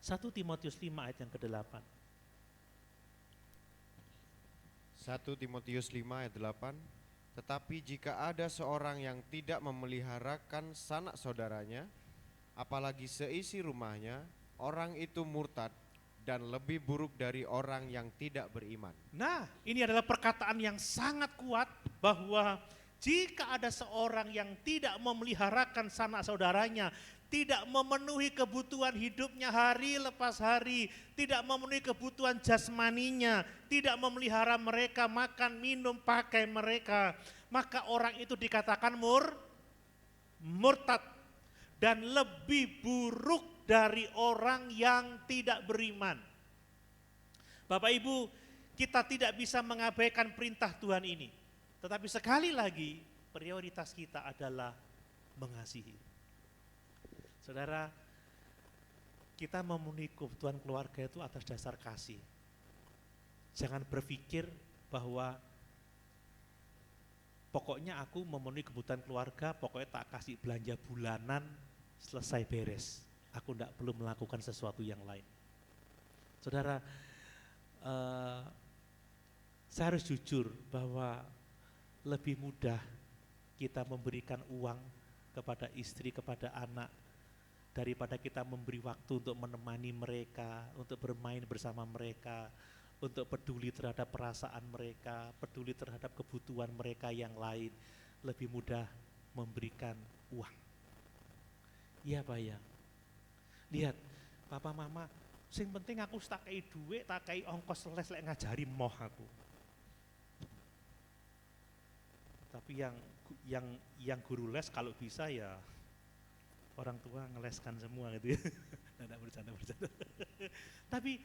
1 Timotius 5 ayat yang ke-8. 1 Timotius 5 ayat 8. Tetapi jika ada seorang yang tidak memeliharakan sanak saudaranya, apalagi seisi rumahnya, orang itu murtad dan lebih buruk dari orang yang tidak beriman. Nah, ini adalah perkataan yang sangat kuat bahwa jika ada seorang yang tidak memeliharakan sanak saudaranya, tidak memenuhi kebutuhan hidupnya hari lepas hari, tidak memenuhi kebutuhan jasmaninya, tidak memelihara mereka makan, minum, pakai mereka, maka orang itu dikatakan murtad dan lebih buruk dari orang yang tidak beriman. Bapak Ibu, kita tidak bisa mengabaikan perintah Tuhan ini. Tetapi sekali lagi, prioritas kita adalah mengasihi. Saudara, kita memenuhi kebutuhan keluarga itu atas dasar kasih. Jangan berpikir bahwa pokoknya aku memenuhi kebutuhan keluarga, pokoknya tak kasih belanja bulanan, selesai beres. Aku tidak perlu melakukan sesuatu yang lain. Saudara, saya harus jujur bahwa lebih mudah kita memberikan uang kepada istri, kepada anak, daripada kita memberi waktu untuk menemani mereka, untuk bermain bersama mereka, untuk peduli terhadap perasaan mereka, peduli terhadap kebutuhan mereka yang lain. Lebih mudah memberikan uang. Iya Pak ya. Lihat, papa mama, sing penting aku tak kei duit, tak kei ongkos les lek ngajari moh aku. Tapi yang guru les kalau bisa ya orang tua ngeleskan semua gitu ya. Nggak bercanda. Tapi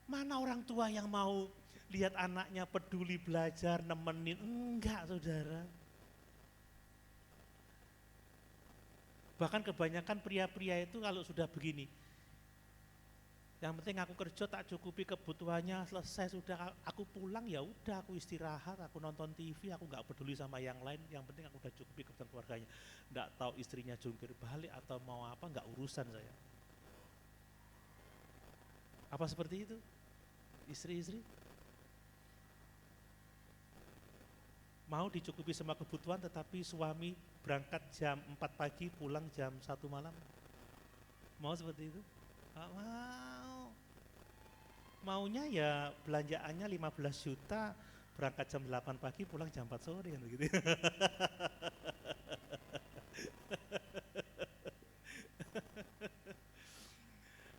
mana orang tua yang mau lihat anaknya peduli belajar, nemenin? Enggak, saudara. Bahkan kebanyakan pria-pria itu kalau sudah begini, yang penting aku kerja tak cukupi kebutuhannya, selesai sudah aku pulang ya udah aku istirahat, aku nonton TV, aku nggak peduli sama yang lain, yang penting aku udah cukupi kebutuhan keluarganya. Nggak tahu istrinya jungkir balik atau mau apa, nggak urusan saya. Apa seperti itu? Istri-istri mau dicukupi semua kebutuhan, tetapi suami berangkat jam 4 pagi, pulang jam 1 malam. Mau seperti itu? Nggak mau. Maunya ya belanjaannya 15 juta, berangkat jam 8 pagi, pulang jam 4 sore kan begitu.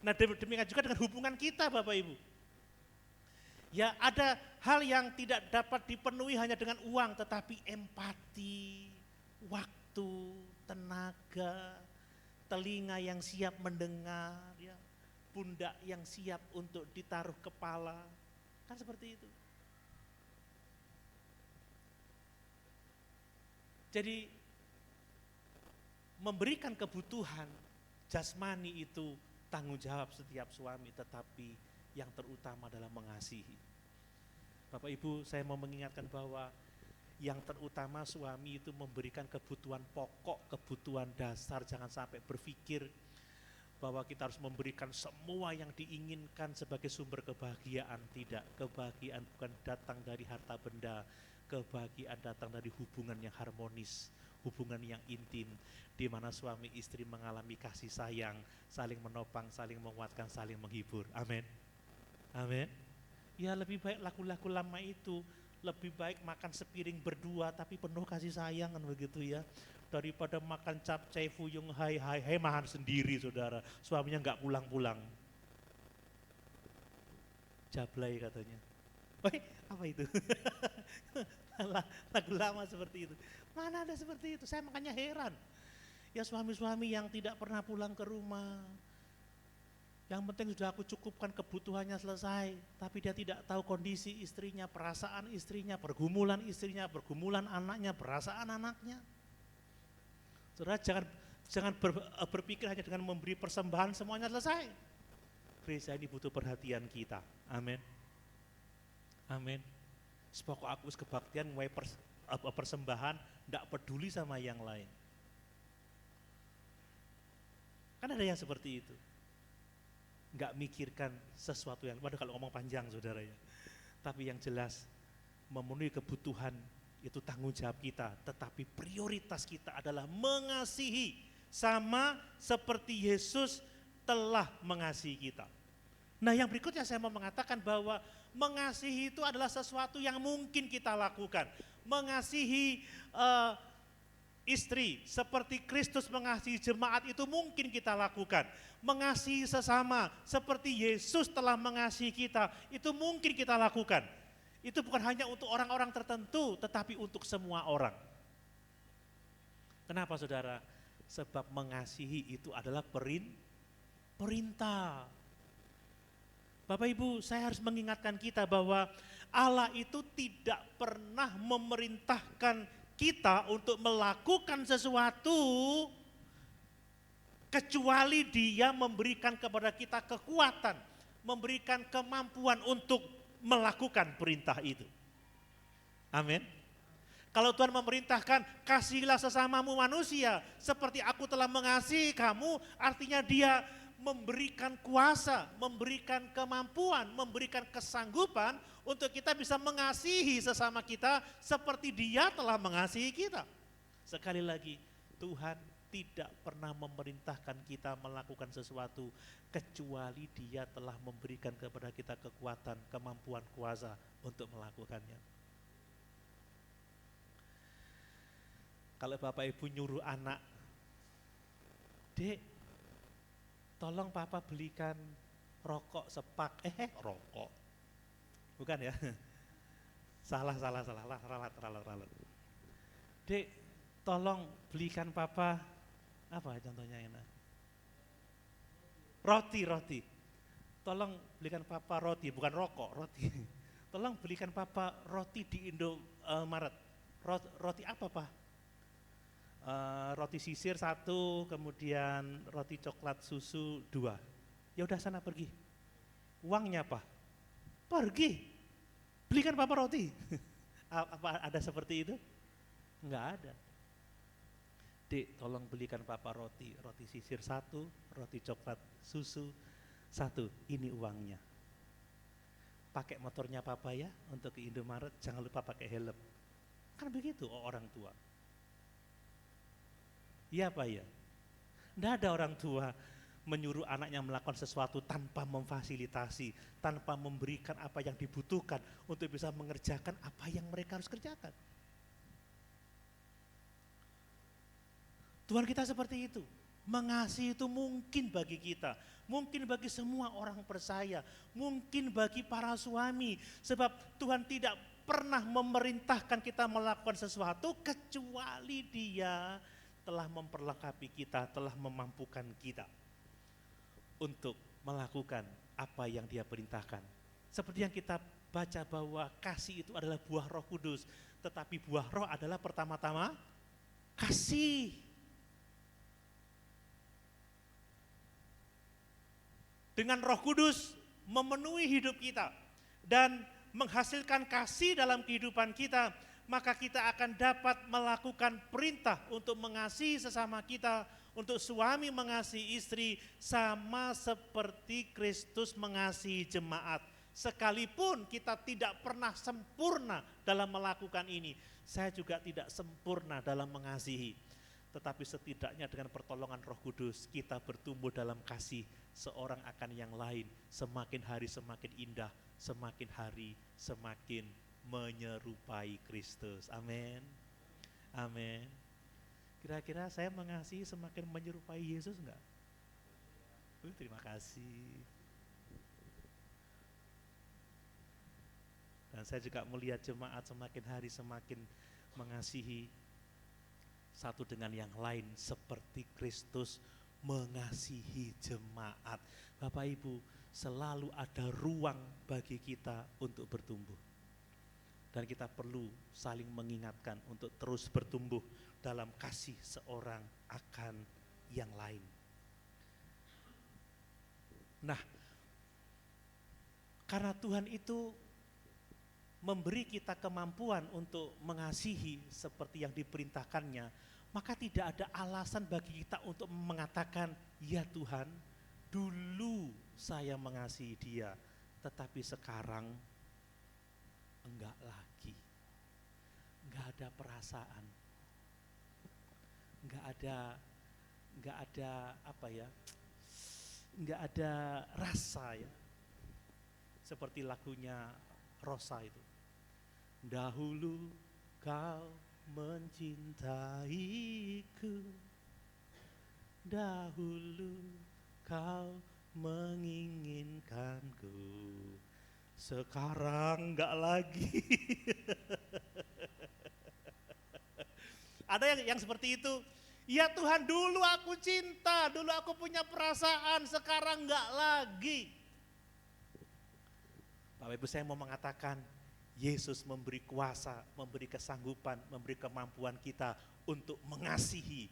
Nah demikian juga dengan hubungan kita Bapak Ibu. Ya ada hal yang tidak dapat dipenuhi hanya dengan uang, tetapi empati, waktu, tenaga, telinga yang siap mendengar, ya, pundak yang siap untuk ditaruh kepala, kan seperti itu. Jadi memberikan kebutuhan jasmani itu tanggung jawab setiap suami, tetapi yang terutama adalah mengasihi. Bapak Ibu, saya mau mengingatkan bahwa yang terutama suami itu memberikan kebutuhan pokok, kebutuhan dasar. Jangan sampai berpikir bahwa kita harus memberikan semua yang diinginkan sebagai sumber kebahagiaan. Tidak, kebahagiaan bukan datang dari harta benda, kebahagiaan datang dari hubungan yang harmonis, hubungan yang intim, di mana suami istri mengalami kasih sayang, saling menopang, saling menguatkan, saling menghibur. Amin. Amin. Ya lebih baik lagu-lagu lama itu, lebih baik makan sepiring berdua tapi penuh kasih sayang kan begitu ya, daripada makan capcay fuyung hai makan sendiri saudara, suaminya nggak pulang-pulang. Jablay katanya. Apa itu? Lagu lama seperti itu. Mana ada seperti itu? Saya makanya heran. Ya suami-suami yang tidak pernah pulang ke rumah, Yang penting sudah aku cukupkan kebutuhannya selesai, tapi dia tidak tahu kondisi istrinya, perasaan istrinya, pergumulan anaknya, perasaan anaknya. Saudara jangan berpikir hanya dengan memberi persembahan semuanya selesai. Gereja ini butuh perhatian kita. Amin. Amin. Sepokok aku kebaktian mulai persembahan, tidak peduli sama yang lain. Kan ada yang seperti itu. Nggak mikirkan sesuatu yang, waduh kalau ngomong panjang saudara ya. Tapi yang jelas memenuhi kebutuhan itu tanggung jawab kita, tetapi prioritas kita adalah mengasihi sama seperti Yesus telah mengasihi kita. Nah yang berikutnya saya mau mengatakan bahwa mengasihi itu adalah sesuatu yang mungkin kita lakukan. Mengasihi istri seperti Kristus mengasihi jemaat itu mungkin kita lakukan. Mengasihi sesama seperti Yesus telah mengasihi kita itu mungkin kita lakukan. Itu bukan hanya untuk orang-orang tertentu tetapi untuk semua orang. Kenapa saudara? Sebab mengasihi itu adalah perintah. Bapak Ibu, saya harus mengingatkan kita bahwa Allah itu tidak pernah memerintahkan kita untuk melakukan sesuatu kecuali Dia memberikan kepada kita kekuatan, memberikan kemampuan untuk melakukan perintah itu. Amin. Kalau Tuhan memerintahkan kasihilah sesamamu manusia seperti aku telah mengasihi kamu, artinya Dia memberikan kuasa, memberikan kemampuan, memberikan kesanggupan untuk kita bisa mengasihi sesama kita seperti Dia telah mengasihi kita. Sekali lagi, Tuhan tidak pernah memerintahkan kita melakukan sesuatu kecuali Dia telah memberikan kepada kita kekuatan, kemampuan, kuasa untuk melakukannya. Kalau Bapak Ibu nyuruh anak, Dek, tolong Papa belikan rokok sepak, rokok, bukan ya? Salah. Dek, tolong belikan Papa, apa contohnya enak? Roti. Tolong belikan Papa roti, bukan rokok, roti. Tolong belikan Papa roti di Indomaret. Roti apa, Pak? Roti sisir 1, kemudian roti coklat susu 2. Ya udah sana pergi. Uangnya apa? Pergi. Belikan Papa roti. Apa ada seperti itu? Enggak ada. Dek, tolong belikan Papa roti sisir 1, roti coklat susu 1, ini uangnya. Pakai motornya Papa ya untuk ke Indomaret, jangan lupa pakai helm. Kan begitu orang tua. Iya Pak ya? Tidak ada orang tua menyuruh anaknya melakukan sesuatu tanpa memfasilitasi, tanpa memberikan apa yang dibutuhkan untuk bisa mengerjakan apa yang mereka harus kerjakan. Tuhan kita seperti itu. Mengasihi itu mungkin bagi kita, mungkin bagi semua orang percaya, mungkin bagi para suami. Sebab Tuhan tidak pernah memerintahkan kita melakukan sesuatu kecuali Dia telah memperlengkapi kita, telah memampukan kita untuk melakukan apa yang Dia perintahkan. Seperti yang kita baca bahwa kasih itu adalah buah Roh Kudus, tetapi buah Roh adalah pertama-tama kasih. Dengan Roh Kudus memenuhi hidup kita dan menghasilkan kasih dalam kehidupan kita, maka kita akan dapat melakukan perintah untuk mengasihi sesama kita, untuk suami mengasihi istri sama seperti Kristus mengasihi jemaat. Sekalipun kita tidak pernah sempurna dalam melakukan ini, saya juga tidak sempurna dalam mengasihi. Tetapi setidaknya dengan pertolongan Roh Kudus kita bertumbuh dalam kasih seorang akan yang lain, semakin hari semakin indah, semakin hari semakin menyerupai Kristus. Amin. Amin. Kira-kira saya mengasihi semakin menyerupai Yesus enggak? Terima kasih. Dan saya juga melihat jemaat semakin hari semakin mengasihi satu dengan yang lain seperti Kristus mengasihi jemaat. Bapak Ibu, selalu ada ruang bagi kita untuk bertumbuh. Dan kita perlu saling mengingatkan untuk terus bertumbuh dalam kasih seorang akan yang lain. Nah, karena Tuhan itu memberi kita kemampuan untuk mengasihi seperti yang diperintahkannya, maka tidak ada alasan bagi kita untuk mengatakan, ya Tuhan, dulu saya mengasihi dia, tetapi sekarang enggak lagi. Enggak ada perasaan, enggak ada enggak ada rasa ya. Seperti lagunya Rosa itu. Dahulu kau mencintaiku, dahulu kau menginginkanku, sekarang enggak lagi. Ada yang seperti itu. Ya Tuhan, dulu aku cinta, dulu aku punya perasaan, sekarang enggak lagi. Bapak Ibu, saya mau mengatakan, Yesus memberi kuasa, memberi kesanggupan, memberi kemampuan kita untuk mengasihi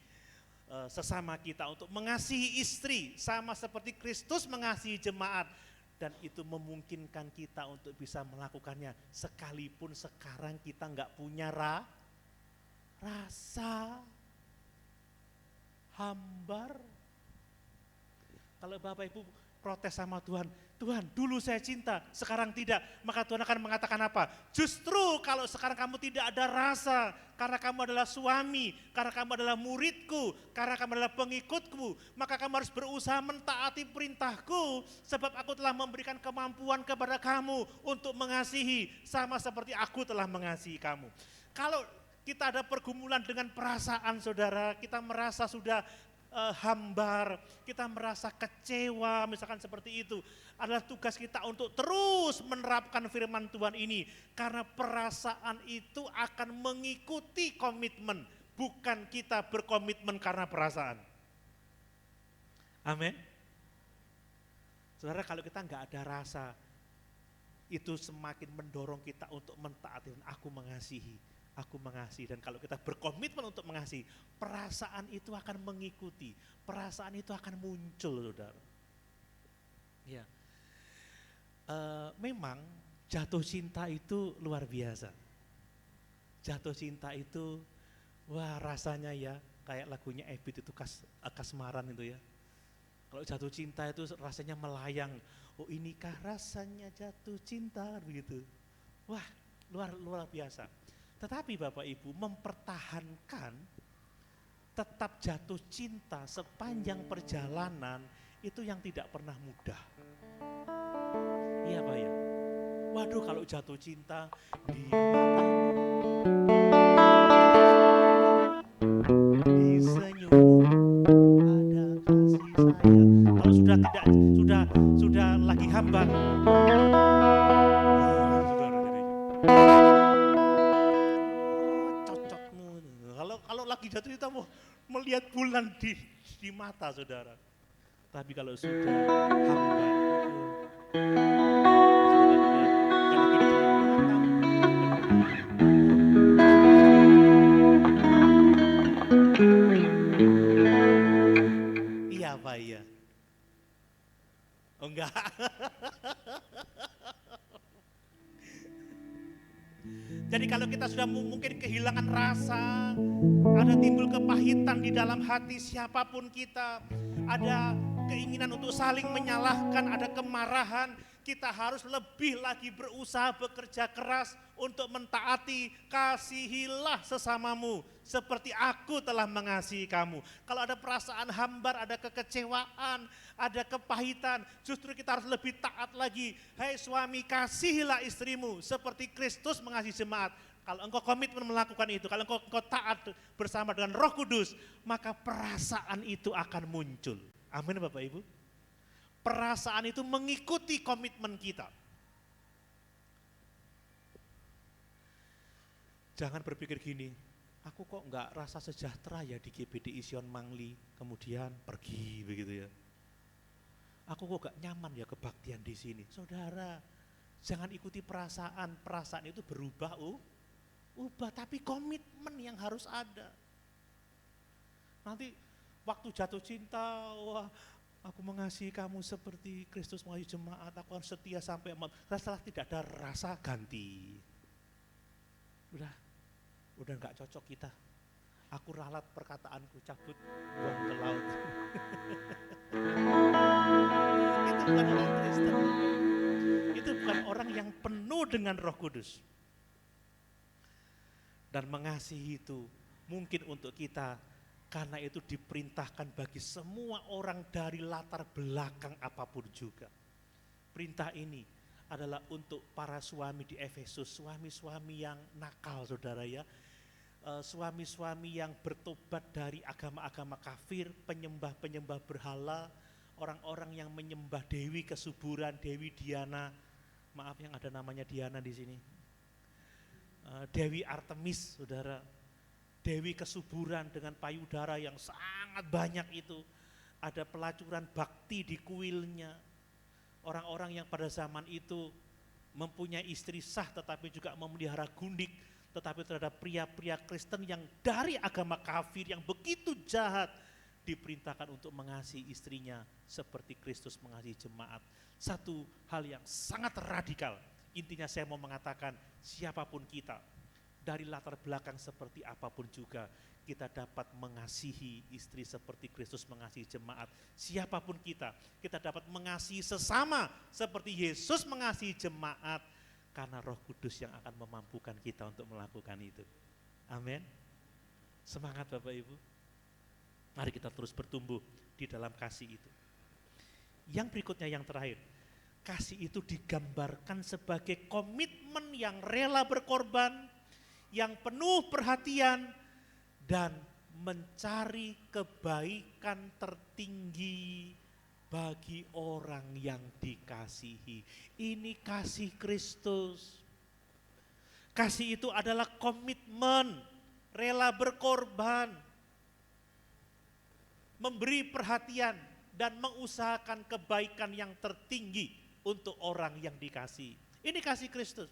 sesama kita, untuk mengasihi istri, sama seperti Kristus mengasihi jemaat. Dan itu memungkinkan kita untuk bisa melakukannya, sekalipun sekarang kita enggak punya rasa, hambar. Kalau Bapak Ibu protes sama Tuhan, Tuhan dulu saya cinta, sekarang tidak, maka Tuhan akan mengatakan apa? Justru kalau sekarang kamu tidak ada rasa, karena kamu adalah suami, karena kamu adalah muridku, karena kamu adalah pengikutku, maka kamu harus berusaha mentaati perintahku, sebab aku telah memberikan kemampuan kepada kamu untuk mengasihi, sama seperti aku telah mengasihi kamu. Kalau kita ada pergumulan dengan perasaan saudara, kita merasa sudah hambar, kita merasa kecewa, misalkan seperti itu, adalah tugas kita untuk terus menerapkan firman Tuhan ini, karena perasaan itu akan mengikuti komitmen, bukan kita berkomitmen karena perasaan. Amin. Saudara, kalau kita nggak ada rasa, itu semakin mendorong kita untuk mentaati. Aku mengasihi, dan kalau kita berkomitmen untuk mengasihi, perasaan itu akan mengikuti, perasaan itu akan muncul, saudara. Ya, memang jatuh cinta itu luar biasa. Jatuh cinta itu, wah rasanya ya, kayak lagunya Ebit itu Kasmaran itu ya. Kalau jatuh cinta itu rasanya melayang, oh inikah rasanya jatuh cinta, begitu. Wah, luar biasa. Tetapi Bapak Ibu, mempertahankan tetap jatuh cinta sepanjang perjalanan itu yang tidak pernah mudah. Iya Pak ya? Waduh, kalau jatuh cinta di senyum ada kasih sayang. Kalau sudah lagi hambar. Kalau lagi jatuh cinta mau melihat bulan di mata saudara. Tapi kalau sudah hambar, iya Pak iya. Oh enggak. Jadi kalau kita sudah mungkin kehilangan rasa, ada timbul kepahitan di dalam hati siapapun kita, ada keinginan untuk saling menyalahkan, ada kemarahan, kita harus lebih lagi berusaha bekerja keras untuk mentaati, kasihilah sesamamu seperti aku telah mengasihi kamu. Kalau ada perasaan hambar, ada kekecewaan, ada kepahitan, justru kita harus lebih taat lagi. Hai suami, kasihilah istrimu seperti Kristus mengasihi jemaat. Kalau engkau komitmen melakukan itu, kalau engkau taat bersama dengan Roh Kudus, maka perasaan itu akan muncul. Amin Bapak Ibu. Perasaan itu mengikuti komitmen kita. Jangan berpikir gini, aku kok nggak rasa sejahtera ya di GBDI Sion Mangli, kemudian pergi begitu ya. Aku kok gak nyaman ya kebaktian di sini. Saudara, jangan ikuti perasaan. Perasaan itu berubah, ubah, tapi komitmen yang harus ada. Nanti waktu jatuh cinta, wah, aku mengasihi kamu seperti Kristus mengasihi jemaat, aku harus setia sampai amat. Setelah tidak ada rasa, ganti. Udah gak cocok kita. Aku ralat perkataanku, cabut, buang ke laut. Itu bukan orang Kristen. Itu bukan orang yang penuh dengan Roh Kudus. Dan mengasihi itu mungkin untuk kita, karena itu diperintahkan bagi semua orang dari latar belakang apapun juga. Perintah ini adalah untuk para suami di Efesus, suami-suami yang nakal, saudara ya. Suami-suami yang bertobat dari agama-agama kafir, penyembah-penyembah berhala, orang-orang yang menyembah Dewi Kesuburan, Dewi Diana, maaf yang ada namanya Diana di sini, Dewi Artemis, saudara, Dewi Kesuburan dengan payudara yang sangat banyak itu, ada pelacuran bakti di kuilnya, orang-orang yang pada zaman itu mempunyai istri sah tetapi juga memelihara gundik, tetapi terhadap pria-pria Kristen yang dari agama kafir yang begitu jahat, diperintahkan untuk mengasihi istrinya seperti Kristus mengasihi jemaat. Satu hal yang sangat radikal. Intinya saya mau mengatakan, siapapun kita, dari latar belakang seperti apapun juga, kita dapat mengasihi istri seperti Kristus mengasihi jemaat. Siapapun kita dapat mengasihi sesama seperti Yesus mengasihi jemaat, karena Roh Kudus yang akan memampukan kita untuk melakukan itu. Amin. Semangat Bapak Ibu. Mari kita terus bertumbuh di dalam kasih itu. Yang berikutnya, yang terakhir, kasih itu digambarkan sebagai komitmen yang rela berkorban, yang penuh perhatian, dan mencari kebaikan tertinggi bagi orang yang dikasihi. Ini kasih Kristus. Kasih itu adalah komitmen, rela berkorban, memberi perhatian, dan mengusahakan kebaikan yang tertinggi untuk orang yang dikasihi. Ini kasih Kristus.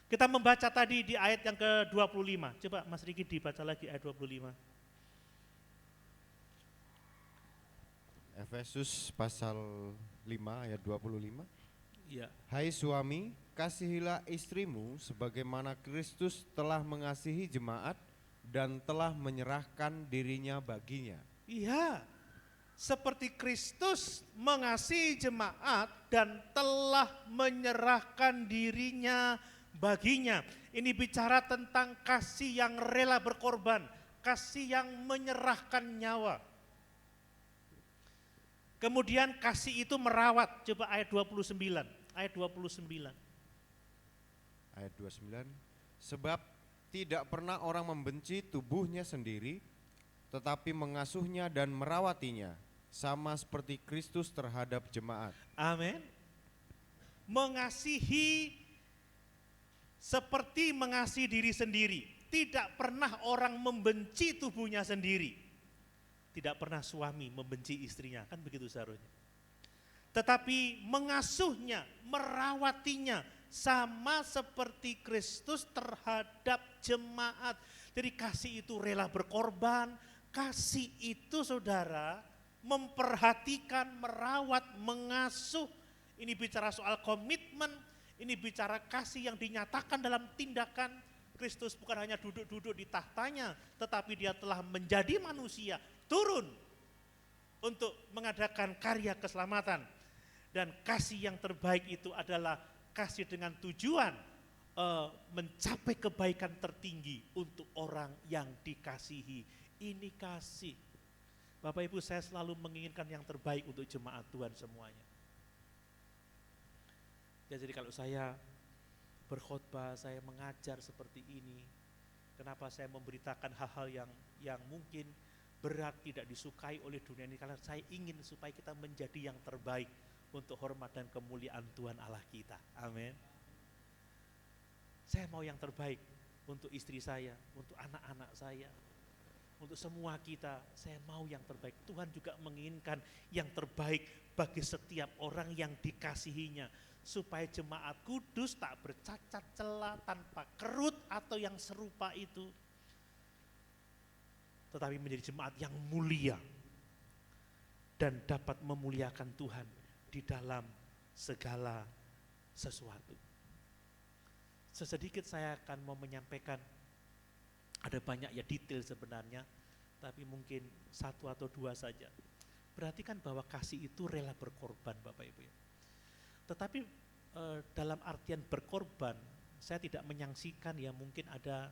Kita membaca tadi di ayat yang ke-25. Coba Mas Riki dibaca lagi ayat 25. Efesus pasal 5 ayat 25. Ya. Hai suami, kasihilah istrimu sebagaimana Kristus telah mengasihi jemaat dan telah menyerahkan dirinya baginya. Iya, seperti Kristus mengasihi jemaat dan telah menyerahkan dirinya baginya. Ini bicara tentang kasih yang rela berkorban, kasih yang menyerahkan nyawa. Kemudian kasih itu merawat, coba ayat 29, ayat 29. Ayat 29, sebab tidak pernah orang membenci tubuhnya sendiri, tetapi mengasuhnya dan merawatinya, sama seperti Kristus terhadap jemaat. Amin. Mengasihi seperti mengasihi diri sendiri. Tidak pernah orang membenci tubuhnya sendiri. Tidak pernah suami membenci istrinya, kan begitu seharusnya. Tetapi mengasuhnya, merawatinya, sama seperti Kristus terhadap jemaat. Jadi kasih itu rela berkorban, kasih itu saudara memperhatikan, merawat, mengasuh. Ini bicara soal komitmen, ini bicara kasih yang dinyatakan dalam tindakan. Kristus bukan hanya duduk-duduk di tahtanya, tetapi dia telah menjadi manusia, turun untuk mengadakan karya keselamatan. Dan kasih yang terbaik itu adalah kasih dengan tujuan mencapai kebaikan tertinggi untuk orang yang dikasihi. Ini kasih. Bapak Ibu, saya selalu menginginkan yang terbaik untuk jemaat Tuhan semuanya. Ya, jadi kalau saya berkhotbah, saya mengajar seperti ini, kenapa saya memberitakan hal-hal yang mungkin berat, tidak disukai oleh dunia ini, karena saya ingin supaya kita menjadi yang terbaik untuk hormat dan kemuliaan Tuhan Allah kita. Amin. Saya mau yang terbaik untuk istri saya, untuk anak-anak saya, untuk semua kita. Saya mau yang terbaik. Tuhan juga menginginkan yang terbaik bagi setiap orang yang dikasihinya, supaya jemaat kudus tak bercacat celah, tanpa kerut atau yang serupa itu, tetapi menjadi jemaat yang mulia dan dapat memuliakan Tuhan di dalam segala sesuatu. Sesedikit saya akan mau menyampaikan, ada banyak ya detail sebenarnya, tapi mungkin satu atau dua saja. Perhatikan bahwa kasih itu rela berkorban, Bapak Ibu ya. Tetapi dalam artian berkorban, saya tidak menyaksikan ya mungkin ada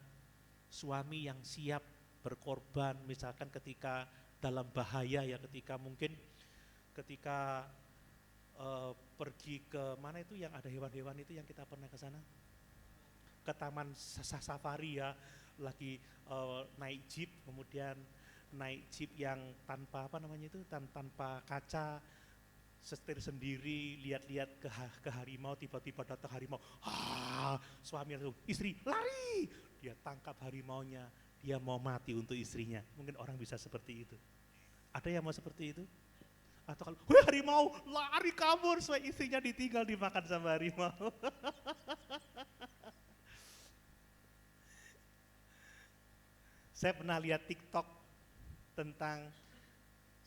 suami yang siap berkorban, misalkan ketika dalam bahaya ya, ketika mungkin ketika pergi ke mana itu yang ada hewan-hewan itu yang kita pernah ke sana, ke taman safari ya, lagi naik jeep, kemudian naik jeep yang tanpa apa namanya itu, tanpa kaca, setir sendiri, lihat-lihat ke harimau, tiba-tiba datang harimau, suami langsung, istri lari, dia tangkap harimaunya, dia mau mati untuk istrinya. Mungkin orang bisa seperti itu. Ada yang mau seperti itu? Atau kalau, harimau lari kabur, supaya istrinya ditinggal dimakan sama harimau. Saya pernah lihat TikTok tentang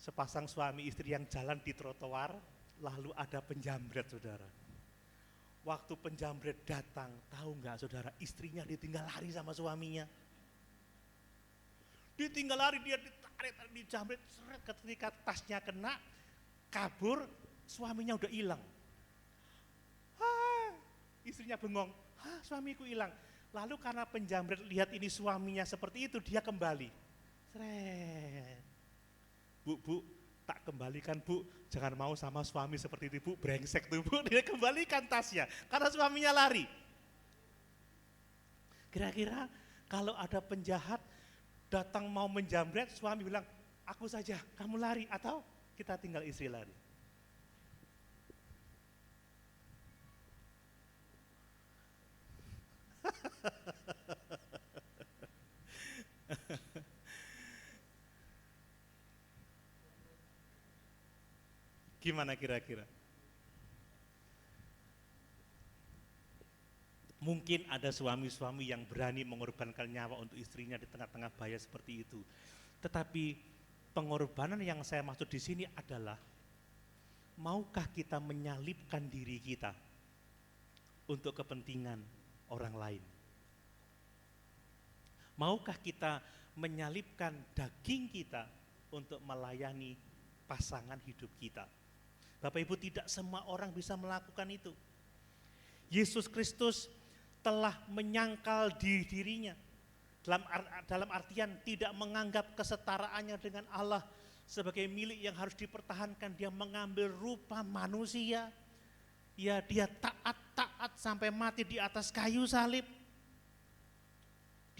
sepasang suami istri yang jalan di trotoar, lalu ada penjamret, saudara. Waktu penjamret datang, tahu nggak saudara, istrinya ditinggal lari sama suaminya. Ditinggal lari, dia ditarik, dijamret, seret, ketika tasnya kena, kabur, suaminya udah hilang. Istrinya bengong, suamiku hilang. Lalu karena penjamret lihat ini suaminya seperti itu, dia kembali. Seret. Bu, tak kembalikan Bu, jangan mau sama suami seperti itu Bu, brengsek tuh Bu, dia kembalikan tasnya, karena suaminya lari. Kira-kira kalau ada penjahat datang mau menjamret, suami bilang, aku saja, kamu lari, atau kita tinggal istri lari? Gimana kira-kira? Mungkin ada suami-suami yang berani mengorbankan nyawa untuk istrinya di tengah-tengah bahaya seperti itu. Tetapi pengorbanan yang saya maksud di sini adalah, maukah kita menyalibkan diri kita untuk kepentingan orang lain? Maukah kita menyalibkan daging kita untuk melayani pasangan hidup kita? Bapak Ibu, tidak semua orang bisa melakukan itu. Yesus Kristus telah menyangkal dirinya, dalam artian tidak menganggap kesetaraannya dengan Allah sebagai milik yang harus dipertahankan. Dia mengambil rupa manusia, ya dia taat sampai mati di atas kayu salib.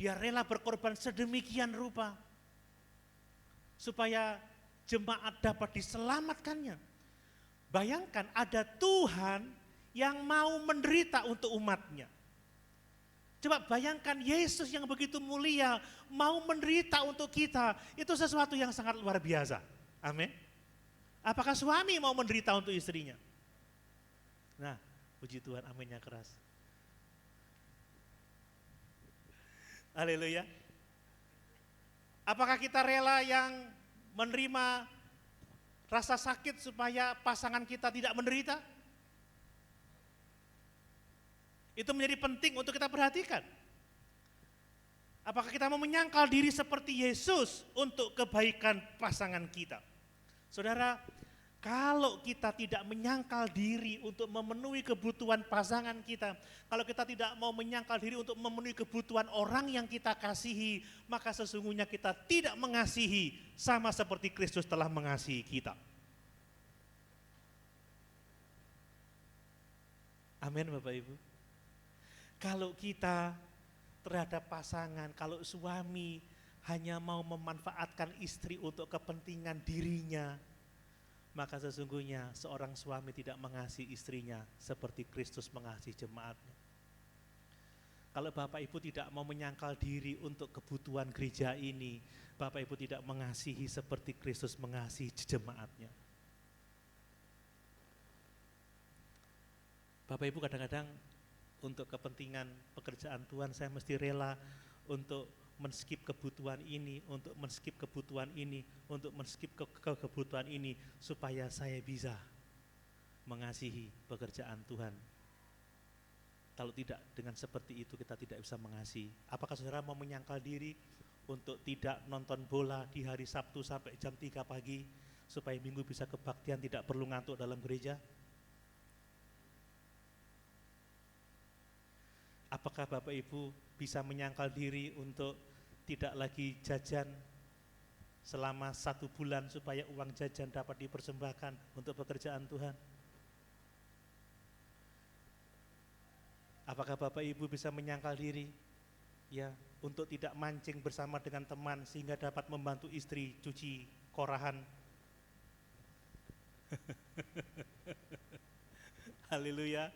Dia rela berkorban sedemikian rupa supaya jemaat dapat diselamatkannya. Bayangkan ada Tuhan yang mau menderita untuk umatnya. Coba bayangkan Yesus yang begitu mulia mau menderita untuk kita. Itu sesuatu yang sangat luar biasa. Amin. Apakah suami mau menderita untuk istrinya? Nah, puji Tuhan, aminnya keras. Haleluya. Apakah kita rela yang menerima rasa sakit supaya pasangan kita tidak menderita? Itu menjadi penting untuk kita perhatikan. Apakah kita mau menyangkal diri seperti Yesus untuk kebaikan pasangan kita? Saudara, kalau kita tidak menyangkal diri untuk memenuhi kebutuhan pasangan kita, kalau kita tidak mau menyangkal diri untuk memenuhi kebutuhan orang yang kita kasihi, maka sesungguhnya kita tidak mengasihi sama seperti Kristus telah mengasihi kita. Amin, Bapak Ibu. Kalau kita terhadap pasangan, kalau suami hanya mau memanfaatkan istri untuk kepentingan dirinya, maka sesungguhnya seorang suami tidak mengasihi istrinya seperti Kristus mengasihi jemaatnya. Kalau Bapak Ibu tidak mau menyangkal diri untuk kebutuhan gereja ini, Bapak Ibu tidak mengasihi seperti Kristus mengasihi jemaatnya. Bapak Ibu kadang-kadang untuk kepentingan pekerjaan Tuhan saya mesti rela untuk men-skip kebutuhan ini, untuk men-skip kebutuhan ini, untuk men-skip kebutuhan ini supaya saya bisa mengasihi pekerjaan Tuhan. Kalau tidak, dengan seperti itu kita tidak bisa mengasihi. Apakah saudara mau menyangkal diri untuk tidak nonton bola di hari Sabtu sampai jam 3 pagi supaya Minggu bisa kebaktian, tidak perlu ngantuk dalam gereja? Apakah Bapak Ibu bisa menyangkal diri untuk tidak lagi jajan selama 1 bulan supaya uang jajan dapat dipersembahkan untuk pekerjaan Tuhan? Apakah Bapak Ibu bisa menyangkal diri ya untuk tidak mancing bersama dengan teman sehingga dapat membantu istri cuci korahan? Haleluya.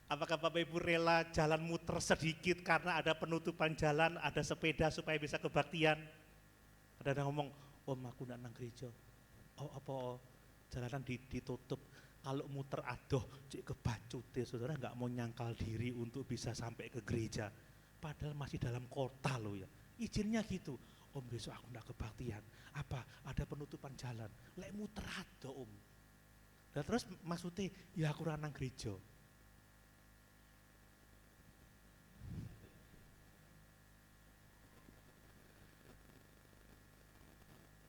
Apakah Bapak Ibu rela jalan muter sedikit karena ada penutupan jalan, ada sepeda supaya bisa kebaktian? Ada yang ngomong, "Om, aku ndak nang gereja." "Oh, apa jalanan ditutup?" Kalau muter adoh, cik kebacute, saudara nggak mau nyangkal diri untuk bisa sampai ke gereja. Padahal masih dalam kota loh ya. Izinnya gitu, "Om, besok aku ndak kebaktian." "Apa? Ada penutupan jalan." Lek muter adoh, Om. Dan terus maksudnya, "Ya aku nang gereja."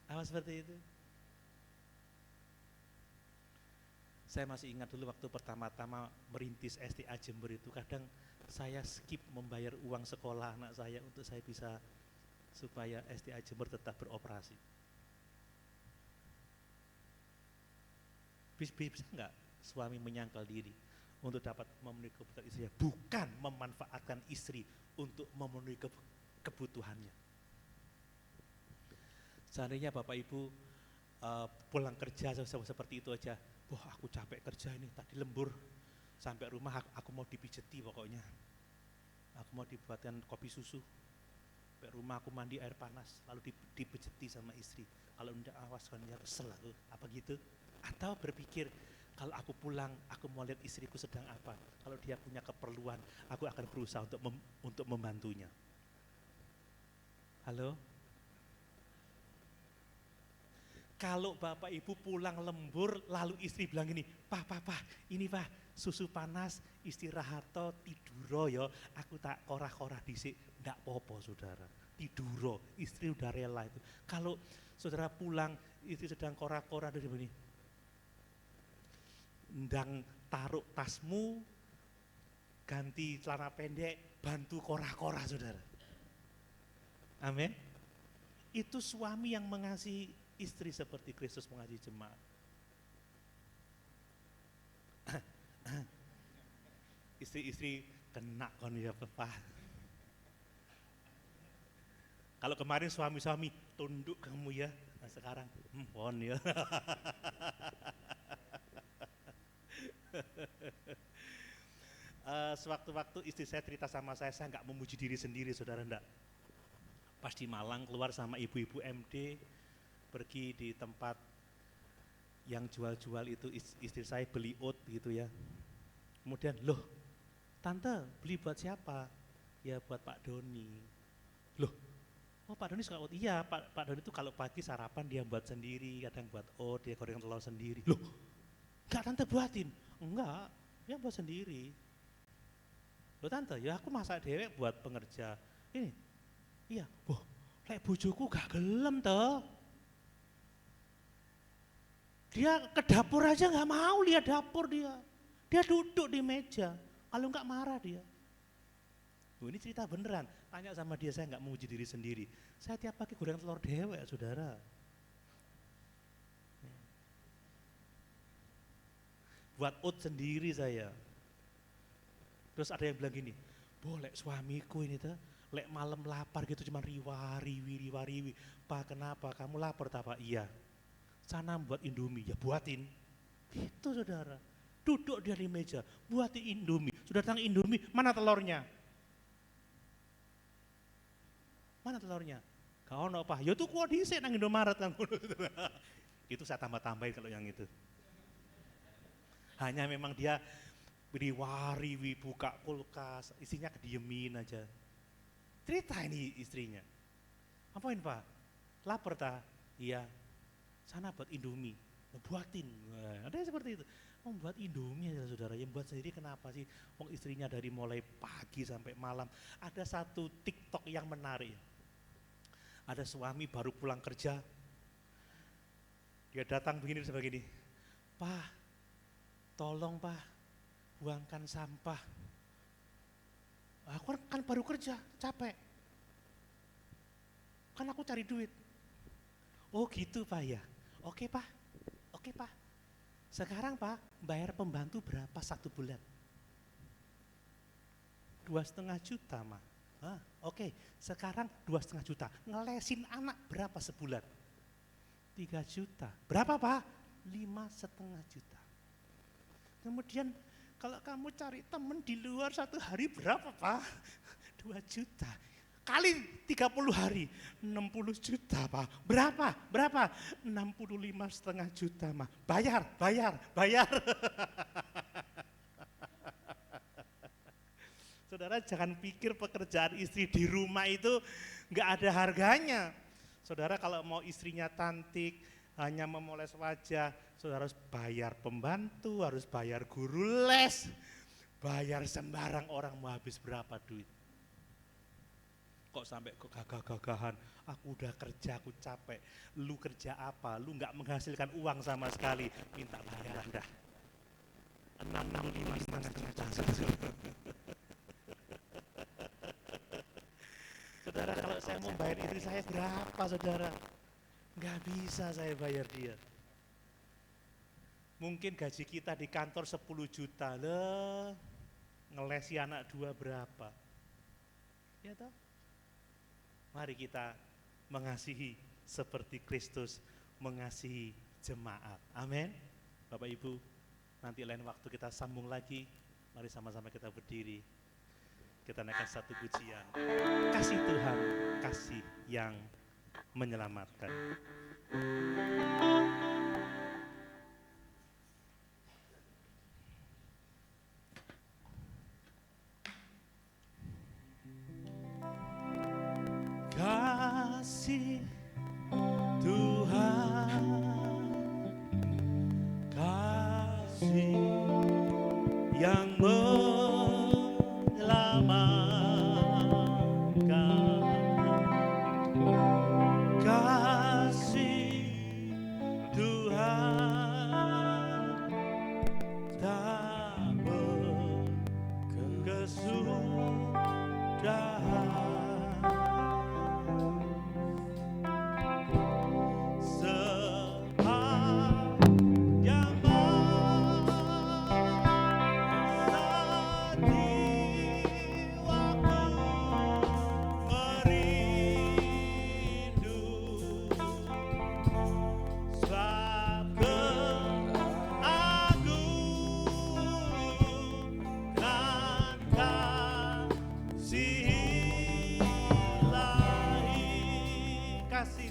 Apa seperti itu? Saya masih ingat dulu waktu pertama-tama merintis SDA Jember itu, kadang saya skip membayar uang sekolah anak saya untuk saya bisa supaya SDA Jember tetap beroperasi. Bisa nggak suami menyangkal diri untuk dapat memenuhi kebutuhan istrinya, bukan memanfaatkan istri untuk memenuhi kebutuhannya? Seandainya Bapak Ibu pulang kerja seperti itu aja, "Wah, aku capek kerja ini, tadi lembur, sampai rumah aku mau dipijeti pokoknya. Aku mau dibuatkan kopi susu. Sampai rumah aku mandi air panas, lalu dipijeti sama istri. Kalau enggak, awas kan dia kesel aku." Apa gitu? Atau berpikir, kalau aku pulang, aku mau lihat istriku sedang apa. Kalau dia punya keperluan, aku akan berusaha untuk membantunya. Halo? Kalau Bapak Ibu pulang lembur, lalu istri bilang gini, "Pak, ini Pak, susu panas, istirahat to, tiduro yo, aku tak korah-korah disik." Nggak popo saudara, tiduro, istri udah rela itu. Kalau saudara pulang, istri sedang korah-korah dari sini, ndang taruh tasmu, ganti celana pendek, bantu korah-korah saudara. Amin. Itu suami yang mengasihi istri seperti Kristus mengasihi jemaat. Istri-istri kena kon ya Pak. Kalau kemarin suami-suami tunduk kamu ya, nah sekarang pon ya. Sewaktu-waktu istri saya cerita sama saya nggak memuji diri sendiri, saudara, enggak. Pas di Malang keluar sama ibu-ibu MD, pergi di tempat yang jual-jual itu, istri saya beli oat gitu ya. Kemudian, "Loh, Tante beli buat siapa?" "Ya buat Pak Doni." "Loh, oh Pak Doni suka oat?" "Iya, Pak Doni itu kalau pagi sarapan dia buat sendiri, kadang buat oat, dia goreng telur sendiri." "Loh, enggak Tante buatin?" "Enggak, dia buat sendiri." "Loh Tante, ya aku masak dewek buat pengerja." "Ini, iya." "Wah, lek bojoku gak gelem toh. Dia ke dapur aja nggak mau lihat dapur dia. Dia duduk di meja, kalau nggak marah dia." Ini cerita beneran, tanya sama dia, saya nggak memuji diri sendiri. Saya tiap pagi goreng telur dewek, saudara. Buat oat sendiri saya. Terus ada yang bilang gini, "Boleh suamiku ini tuh, lek malam lapar gitu cuman riwari. Pak, kenapa kamu lapar tak Pak?" "Iya." "Sana buat Indomie." "Ya buatin." Gitu saudara. duduk di meja, buat Indomie. Sudah datang Indomie, mana telurnya? Mana telurnya? Gak ono Pak, ya tuh kuat dhisik nang Indomaret kan. Itu saya tambah-tambahin kalau yang itu. Hanya memang dia diwari, buka kulkas, isinya kediemin aja. Cerita ini istrinya. Apain Pak? Lapar ta? Iya. Sana buat Indomie. Buatin. Nah, ada yang seperti itu. Membuat Indomie ya saudara, yang buat sendiri kenapa sih? Wong istrinya dari mulai pagi sampai malam. Ada satu TikTok yang menarik. Ada suami baru pulang kerja, dia datang begini seperti ini, Pak, tolong Pak, buangkan sampah. Aku kan baru kerja, capek. Kan aku cari duit. Oh gitu Pak ya, oke Pak. Sekarang Pak, bayar pembantu berapa 1 bulan? 2,5 juta mah. Oke, sekarang 2,5 juta. Ngelesin anak berapa sebulan? 3 juta. Berapa Pak? 5,5 juta. Kemudian kalau kamu cari temen di luar 1 hari berapa Pak? 2 juta. Kali 30 hari, 60 juta Pak. Berapa? 65,5 juta mah. Bayar. Saudara jangan pikir pekerjaan istri di rumah itu nggak ada harganya. Saudara kalau mau istrinya cantik, hanya memoles wajah, saudara harus bayar pembantu, harus bayar guru les, bayar sembarang orang, mau habis berapa duit. Kok sampai kok gagah-gagahan, aku udah kerja, aku capek, lu kerja apa, lu nggak menghasilkan uang sama sekali, minta bayaran dah. 65,5 juta. Saudara kalau saya mau bayar istri saya berapa saudara? Nggak bisa saya bayar dia. Mungkin gaji kita di kantor 10 juta, ngelesi anak 2 berapa? Ya toh? Mari kita mengasihi seperti Kristus mengasihi jemaat. Amin. Bapak Ibu, nanti lain waktu kita sambung lagi. Mari sama-sama kita berdiri. Kita naikkan satu pujian. Kasih Tuhan, kasih yang menyelamatkan. Kasih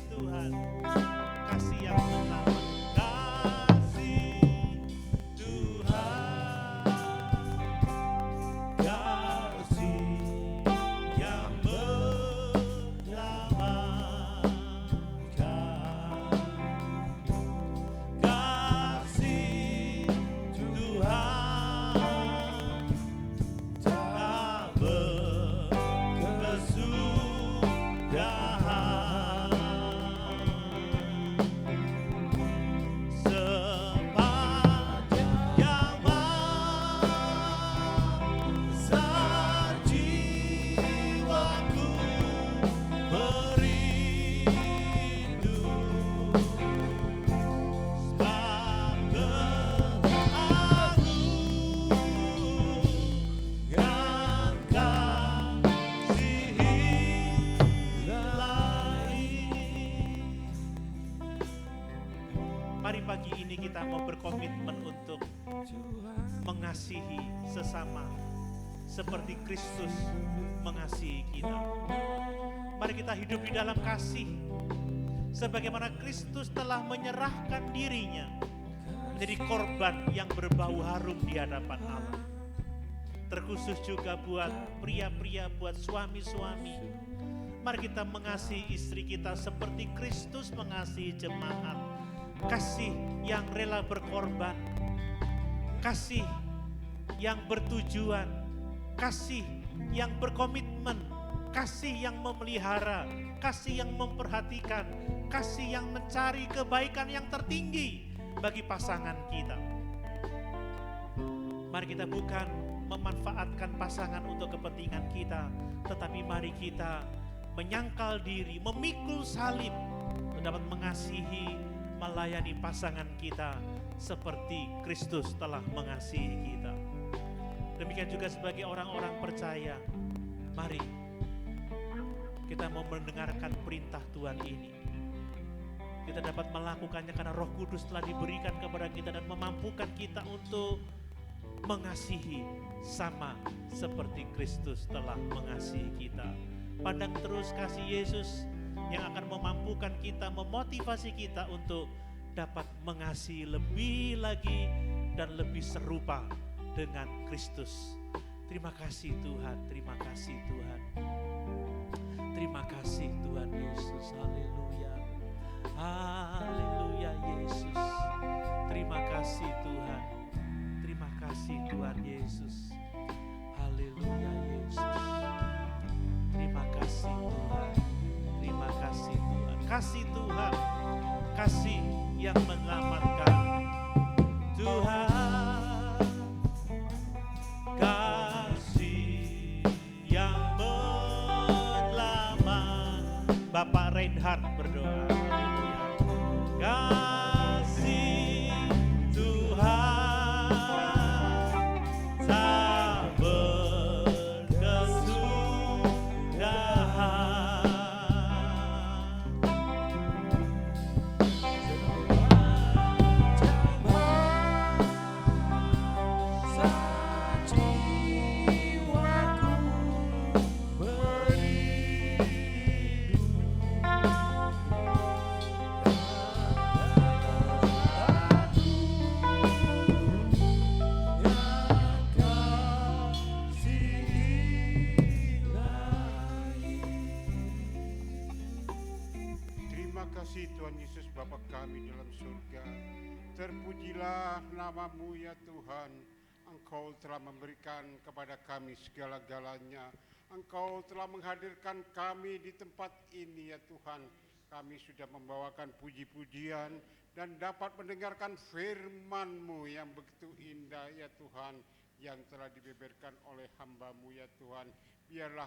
Tuhan, kasih yang mari pagi ini kita mau berkomitmen untuk mengasihi sesama seperti Kristus mengasihi kita. Mari kita hidup di dalam kasih, sebagaimana Kristus telah menyerahkan dirinya menjadi korban yang berbau harum di hadapan Allah. Terkhusus juga buat pria-pria, buat suami-suami, mari kita mengasihi istri kita seperti Kristus mengasihi jemaat. Kasih yang rela berkorban, kasih yang bertujuan, kasih yang berkomitmen, kasih yang memelihara, kasih yang memperhatikan, kasih yang mencari kebaikan yang tertinggi bagi pasangan kita. Mari kita bukan memanfaatkan pasangan untuk kepentingan kita, tetapi mari kita menyangkal diri, memikul salib untuk dapat mengasihi, melayani pasangan kita seperti Kristus telah mengasihi kita. Demikian juga sebagai orang-orang percaya, mari kita mau mendengarkan perintah Tuhan ini. Kita dapat melakukannya karena Roh Kudus telah diberikan kepada kita dan memampukan kita untuk mengasihi sama seperti Kristus telah mengasihi kita. Pandang terus kasih Yesus yang akan memampukan kita, memotivasi kita untuk dapat mengasihi lebih lagi dan lebih serupa dengan Kristus. Terima kasih Tuhan, terima kasih Tuhan. Terima kasih Tuhan Yesus, haleluya. Haleluya Yesus. Terima kasih Tuhan. Terima kasih Tuhan Yesus. Haleluya Yesus. Terima kasih Tuhan. Terima kasih Tuhan. Kasih Tuhan. Kasih yang menyelamatkan. Tuhan. Kasih yang menyelamatkan. Bapak Reinhard berdoa. Haleluya. Kasih Tuhan tak Terpujilah namamu ya Tuhan, Engkau telah memberikan kepada kami segala-galanya. Engkau telah menghadirkan kami di tempat ini ya Tuhan. Kami sudah membawakan puji-pujian dan dapat mendengarkan firman-Mu yang begitu indah ya Tuhan, yang telah dibeberkan oleh hamba-Mu ya Tuhan. Biarlah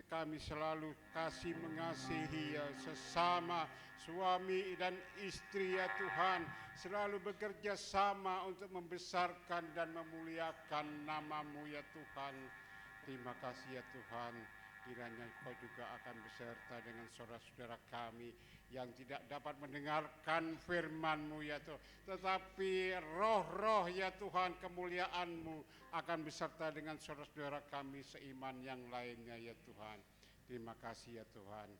kami selalu kasih mengasihi ya sesama suami dan istri ya Tuhan, selalu bekerja sama untuk membesarkan dan memuliakan nama-Mu ya Tuhan. Terima kasih ya Tuhan, kiranya Kau juga akan beserta dengan saudara-saudara kami yang tidak dapat mendengarkan firman-Mu ya Tuhan, tetapi roh-roh ya Tuhan, kemuliaan-Mu akan beserta dengan saudara-saudara kami seiman yang lainnya ya Tuhan. Terima kasih ya Tuhan.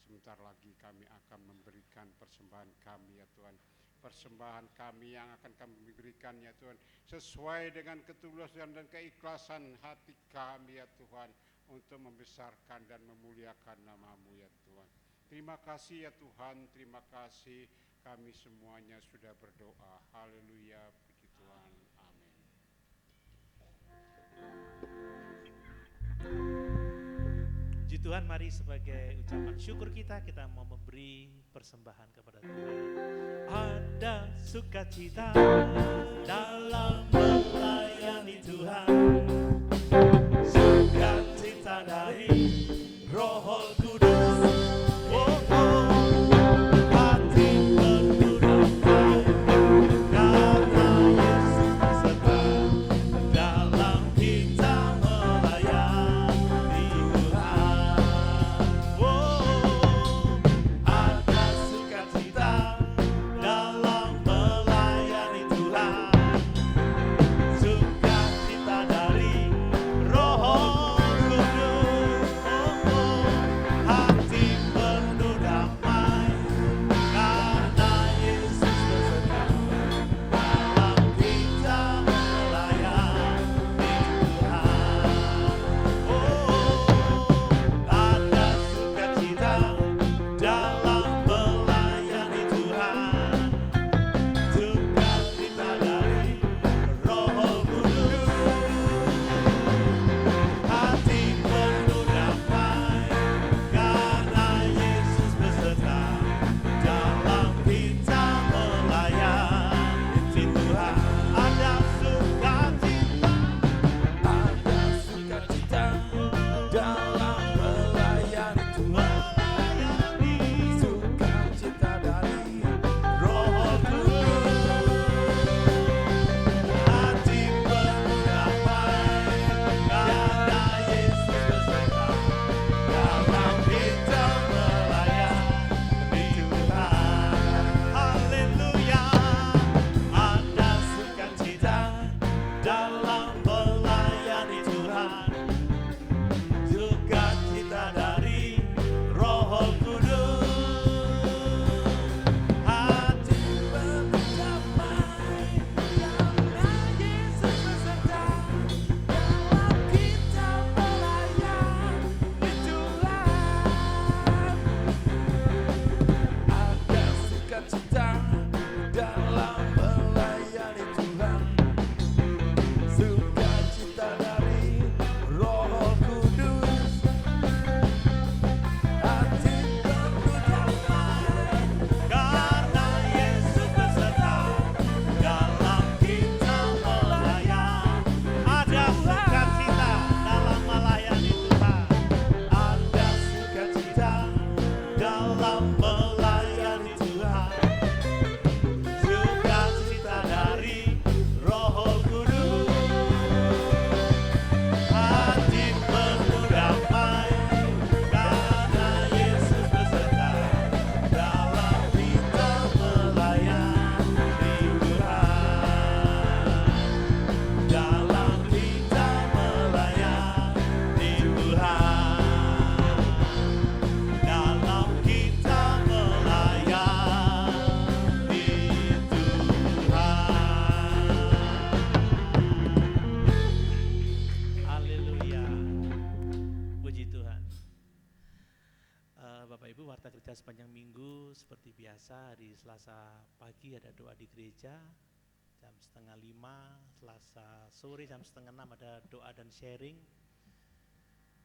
Sebentar lagi kami akan memberikan persembahan kami ya Tuhan. Persembahan kami yang akan kami berikan ya Tuhan, sesuai dengan ketulusan dan keikhlasan hati kami ya Tuhan, untuk membesarkan dan memuliakan nama-Mu ya Tuhan. Terima kasih ya Tuhan, terima kasih. Kami semuanya sudah berdoa. Haleluya, puji Tuhan. Amin. Puji Tuhan, mari sebagai ucapan syukur kita mau memberi persembahan kepada Tuhan. Ada sukacita dalam melayani Tuhan, sukacita dari Roh Kudus. Oh, oh, hati penuh damai karena Yesus beserta dalam kita melayani Tuhan. Oh, ada sukacita dalam melayani Tuhan, sukacita kita kerja sepanjang minggu seperti biasa. Hari Selasa pagi ada doa di gereja jam 4:30, Selasa sore jam 5:30 ada doa dan sharing.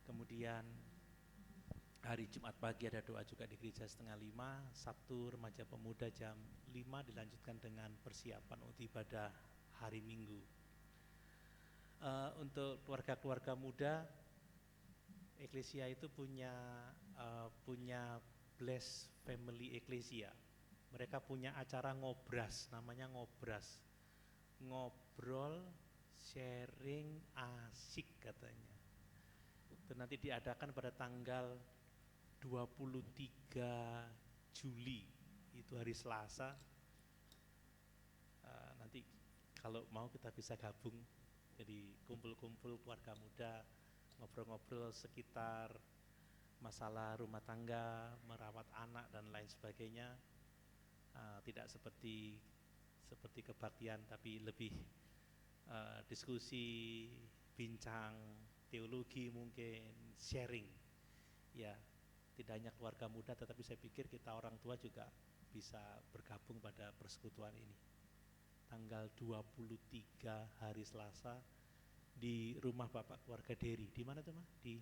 Kemudian hari Jumat pagi ada doa juga di gereja 4:30, Sabtu remaja pemuda jam 5 dilanjutkan dengan persiapan untuk ibadah hari Minggu. Untuk keluarga-keluarga muda, Eklesia itu punya Bless Family Eklesia. Mereka punya acara ngobras, namanya ngobras. Ngobrol, sharing, asik katanya. Itu nanti diadakan pada tanggal 23 Juli, itu hari Selasa. Nanti kalau mau kita bisa gabung, jadi kumpul-kumpul keluarga muda, ngobrol-ngobrol sekitar masalah rumah tangga, merawat anak dan lain sebagainya. Tidak seperti kebaktian, tapi lebih diskusi, bincang, teologi mungkin, sharing. Ya, tidak hanya keluarga muda, tetapi saya pikir kita orang tua juga bisa bergabung pada persekutuan ini. Tanggal 23 hari Selasa di rumah Bapak keluarga Dery. Di mana tuh, Mas? Di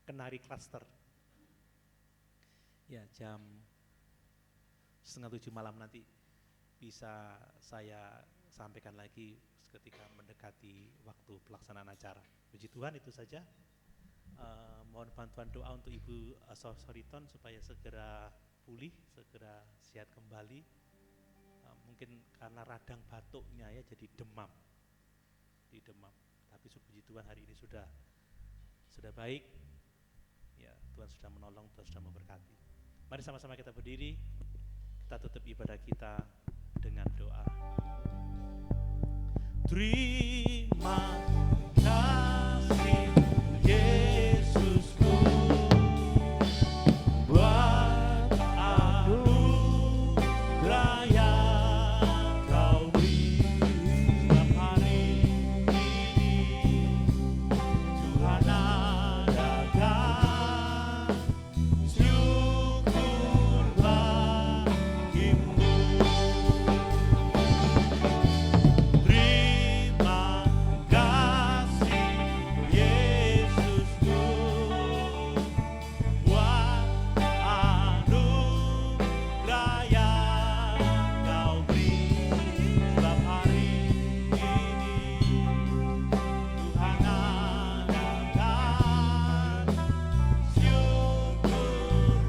Kenari Cluster. Ya, jam 6:30 malam nanti bisa saya sampaikan lagi ketika mendekati waktu pelaksanaan acara. Puji Tuhan, itu saja. Mohon bantuan doa untuk Ibu Soriton supaya segera pulih, segera sehat kembali. Mungkin karena radang batuknya ya, jadi demam. Tapi puji Tuhan hari ini sudah baik. Ya, Tuhan sudah menolong, Tuhan sudah memberkati. Mari sama-sama kita berdiri, kita tutup ibadah kita dengan doa. Terima kasih Yesusku buat anugerah yang Kau beri setiap hari ini. Tuhan adakan syukur bagimu. Terima kasih Yesusku buat anugerah yang Kau beri setiap hari ini. Tuhan adakan syukur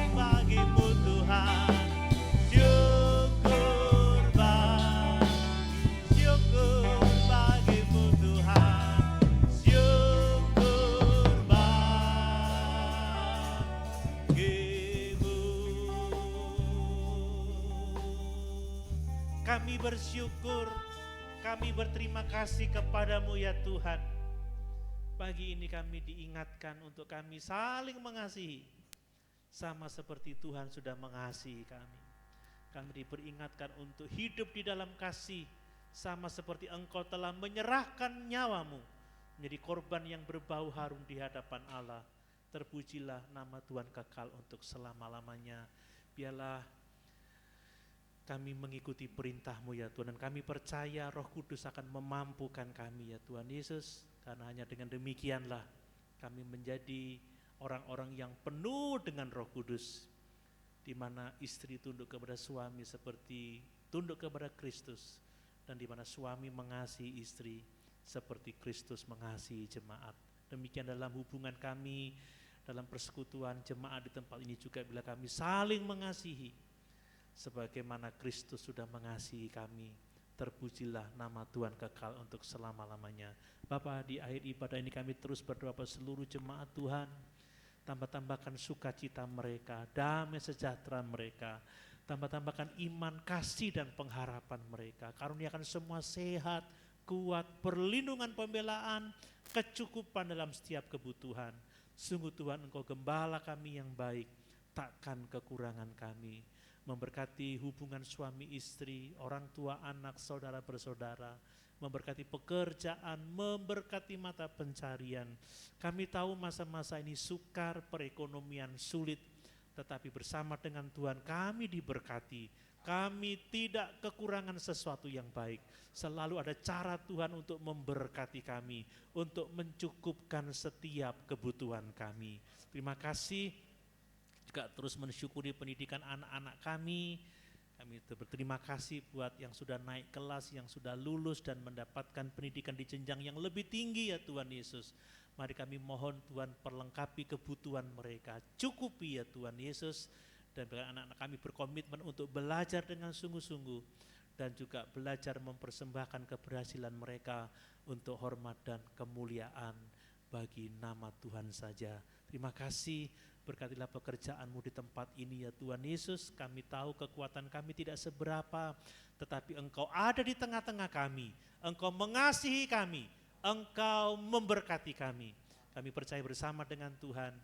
bagimu Tuhan. Syukur bagimu Tuhan. Syukur bagimu. Kami bersyukur, kami berterima kasih kepadamu ya Tuhan. Pagi ini kami diingatkan untuk kami saling mengasihi, sama seperti Tuhan sudah mengasihi kami. Kami diperingatkan untuk hidup di dalam kasih, sama seperti Engkau telah menyerahkan nyawamu menjadi korban yang berbau harum di hadapan Allah. Terpujilah nama Tuhan kekal untuk selama-lamanya. Biarlah kami mengikuti perintah-Mu ya Tuhan, dan kami percaya Roh Kudus akan memampukan kami ya Tuhan Yesus, karena hanya dengan demikianlah kami menjadi orang-orang yang penuh dengan Roh Kudus, di mana istri tunduk kepada suami seperti tunduk kepada Kristus, dan di mana suami mengasihi istri seperti Kristus mengasihi jemaat. Demikian dalam hubungan kami, dalam persekutuan jemaat di tempat ini juga, bila kami saling mengasihi sebagaimana Kristus sudah mengasihi kami. Terpujilah nama Tuhan kekal untuk selama-lamanya. Bapa, di akhir ibadah ini kami terus berdoa pada seluruh jemaat Tuhan. Tambah-tambahkan sukacita mereka, damai sejahtera mereka. Tambah-tambahkan iman, kasih dan pengharapan mereka. Karuniakan semua sehat, kuat, perlindungan, pembelaan, kecukupan dalam setiap kebutuhan. Sungguh Tuhan, Engkau gembala kami yang baik, takkan kekurangan kami. Memberkati hubungan suami istri, orang tua anak, saudara bersaudara, memberkati pekerjaan, memberkati mata pencarian. Kami tahu masa-masa ini sukar, perekonomian sulit, tetapi bersama dengan Tuhan kami diberkati. Kami tidak kekurangan sesuatu yang baik. Selalu ada cara Tuhan untuk memberkati kami, untuk mencukupkan setiap kebutuhan kami. Terima kasih, juga terus mensyukuri pendidikan anak-anak kami. Kami berterima kasih buat yang sudah naik kelas, yang sudah lulus dan mendapatkan pendidikan di jenjang yang lebih tinggi ya Tuhan Yesus. Mari kami mohon Tuhan perlengkapi kebutuhan mereka, cukupi ya Tuhan Yesus. Dan anak-anak kami berkomitmen untuk belajar dengan sungguh-sungguh dan juga belajar mempersembahkan keberhasilan mereka untuk hormat dan kemuliaan bagi nama Tuhan saja. Terima kasih, berkatilah pekerjaanmu di tempat ini ya Tuhan Yesus. Kami tahu kekuatan kami tidak seberapa, tetapi Engkau ada di tengah-tengah kami. Engkau mengasihi kami, Engkau memberkati kami. Kami percaya bersama dengan Tuhan,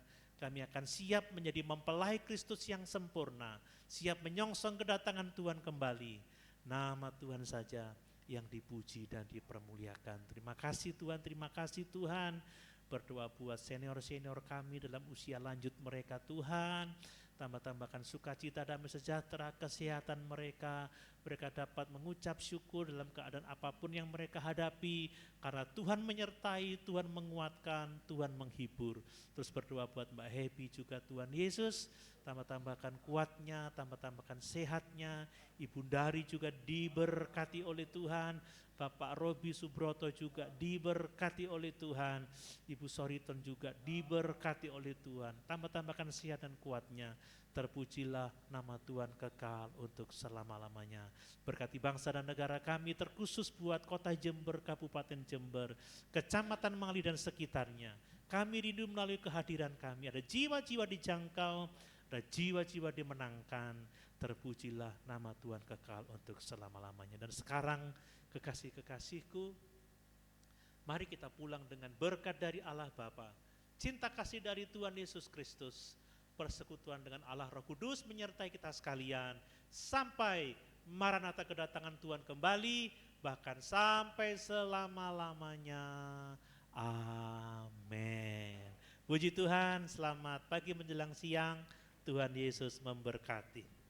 kami akan siap menjadi mempelai Kristus yang sempurna, siap menyongsong kedatangan Tuhan kembali. Nama Tuhan saja yang dipuji dan dipermuliakan. Terima kasih Tuhan, terima kasih Tuhan. Berdoa buat senior-senior kami dalam usia lanjut mereka Tuhan. Tambah-tambahkan sukacita, damai sejahtera, kesehatan mereka. Mereka dapat mengucap syukur dalam keadaan apapun yang mereka hadapi. Karena Tuhan menyertai, Tuhan menguatkan, Tuhan menghibur. Terus berdoa buat Mbak Happy juga Tuhan Yesus. Tambah-tambahkan kuatnya, tambah-tambahkan sehatnya. Ibu Dari juga diberkati oleh Tuhan. Bapak Robi Subroto juga diberkati oleh Tuhan. Ibu Soriton juga diberkati oleh Tuhan. Tambah-tambahkan sehat dan kuatnya. Terpujilah nama Tuhan kekal untuk selama-lamanya. Berkati bangsa dan negara kami, terkhusus buat kota Jember, Kabupaten Jember, Kecamatan Mali dan sekitarnya. Kami rindu melalui kehadiran kami, ada jiwa-jiwa dijangkau, ada jiwa-jiwa dimenangkan. Terpujilah nama Tuhan kekal untuk selama-lamanya. Dan sekarang kekasih-kekasihku, mari kita pulang dengan berkat dari Allah Bapa, cinta kasih dari Tuhan Yesus Kristus, persekutuan dengan Allah Roh Kudus menyertai kita sekalian sampai Maranatha kedatangan Tuhan kembali, bahkan sampai selama-lamanya. Amin. Puji Tuhan, selamat pagi menjelang siang. Tuhan Yesus memberkati.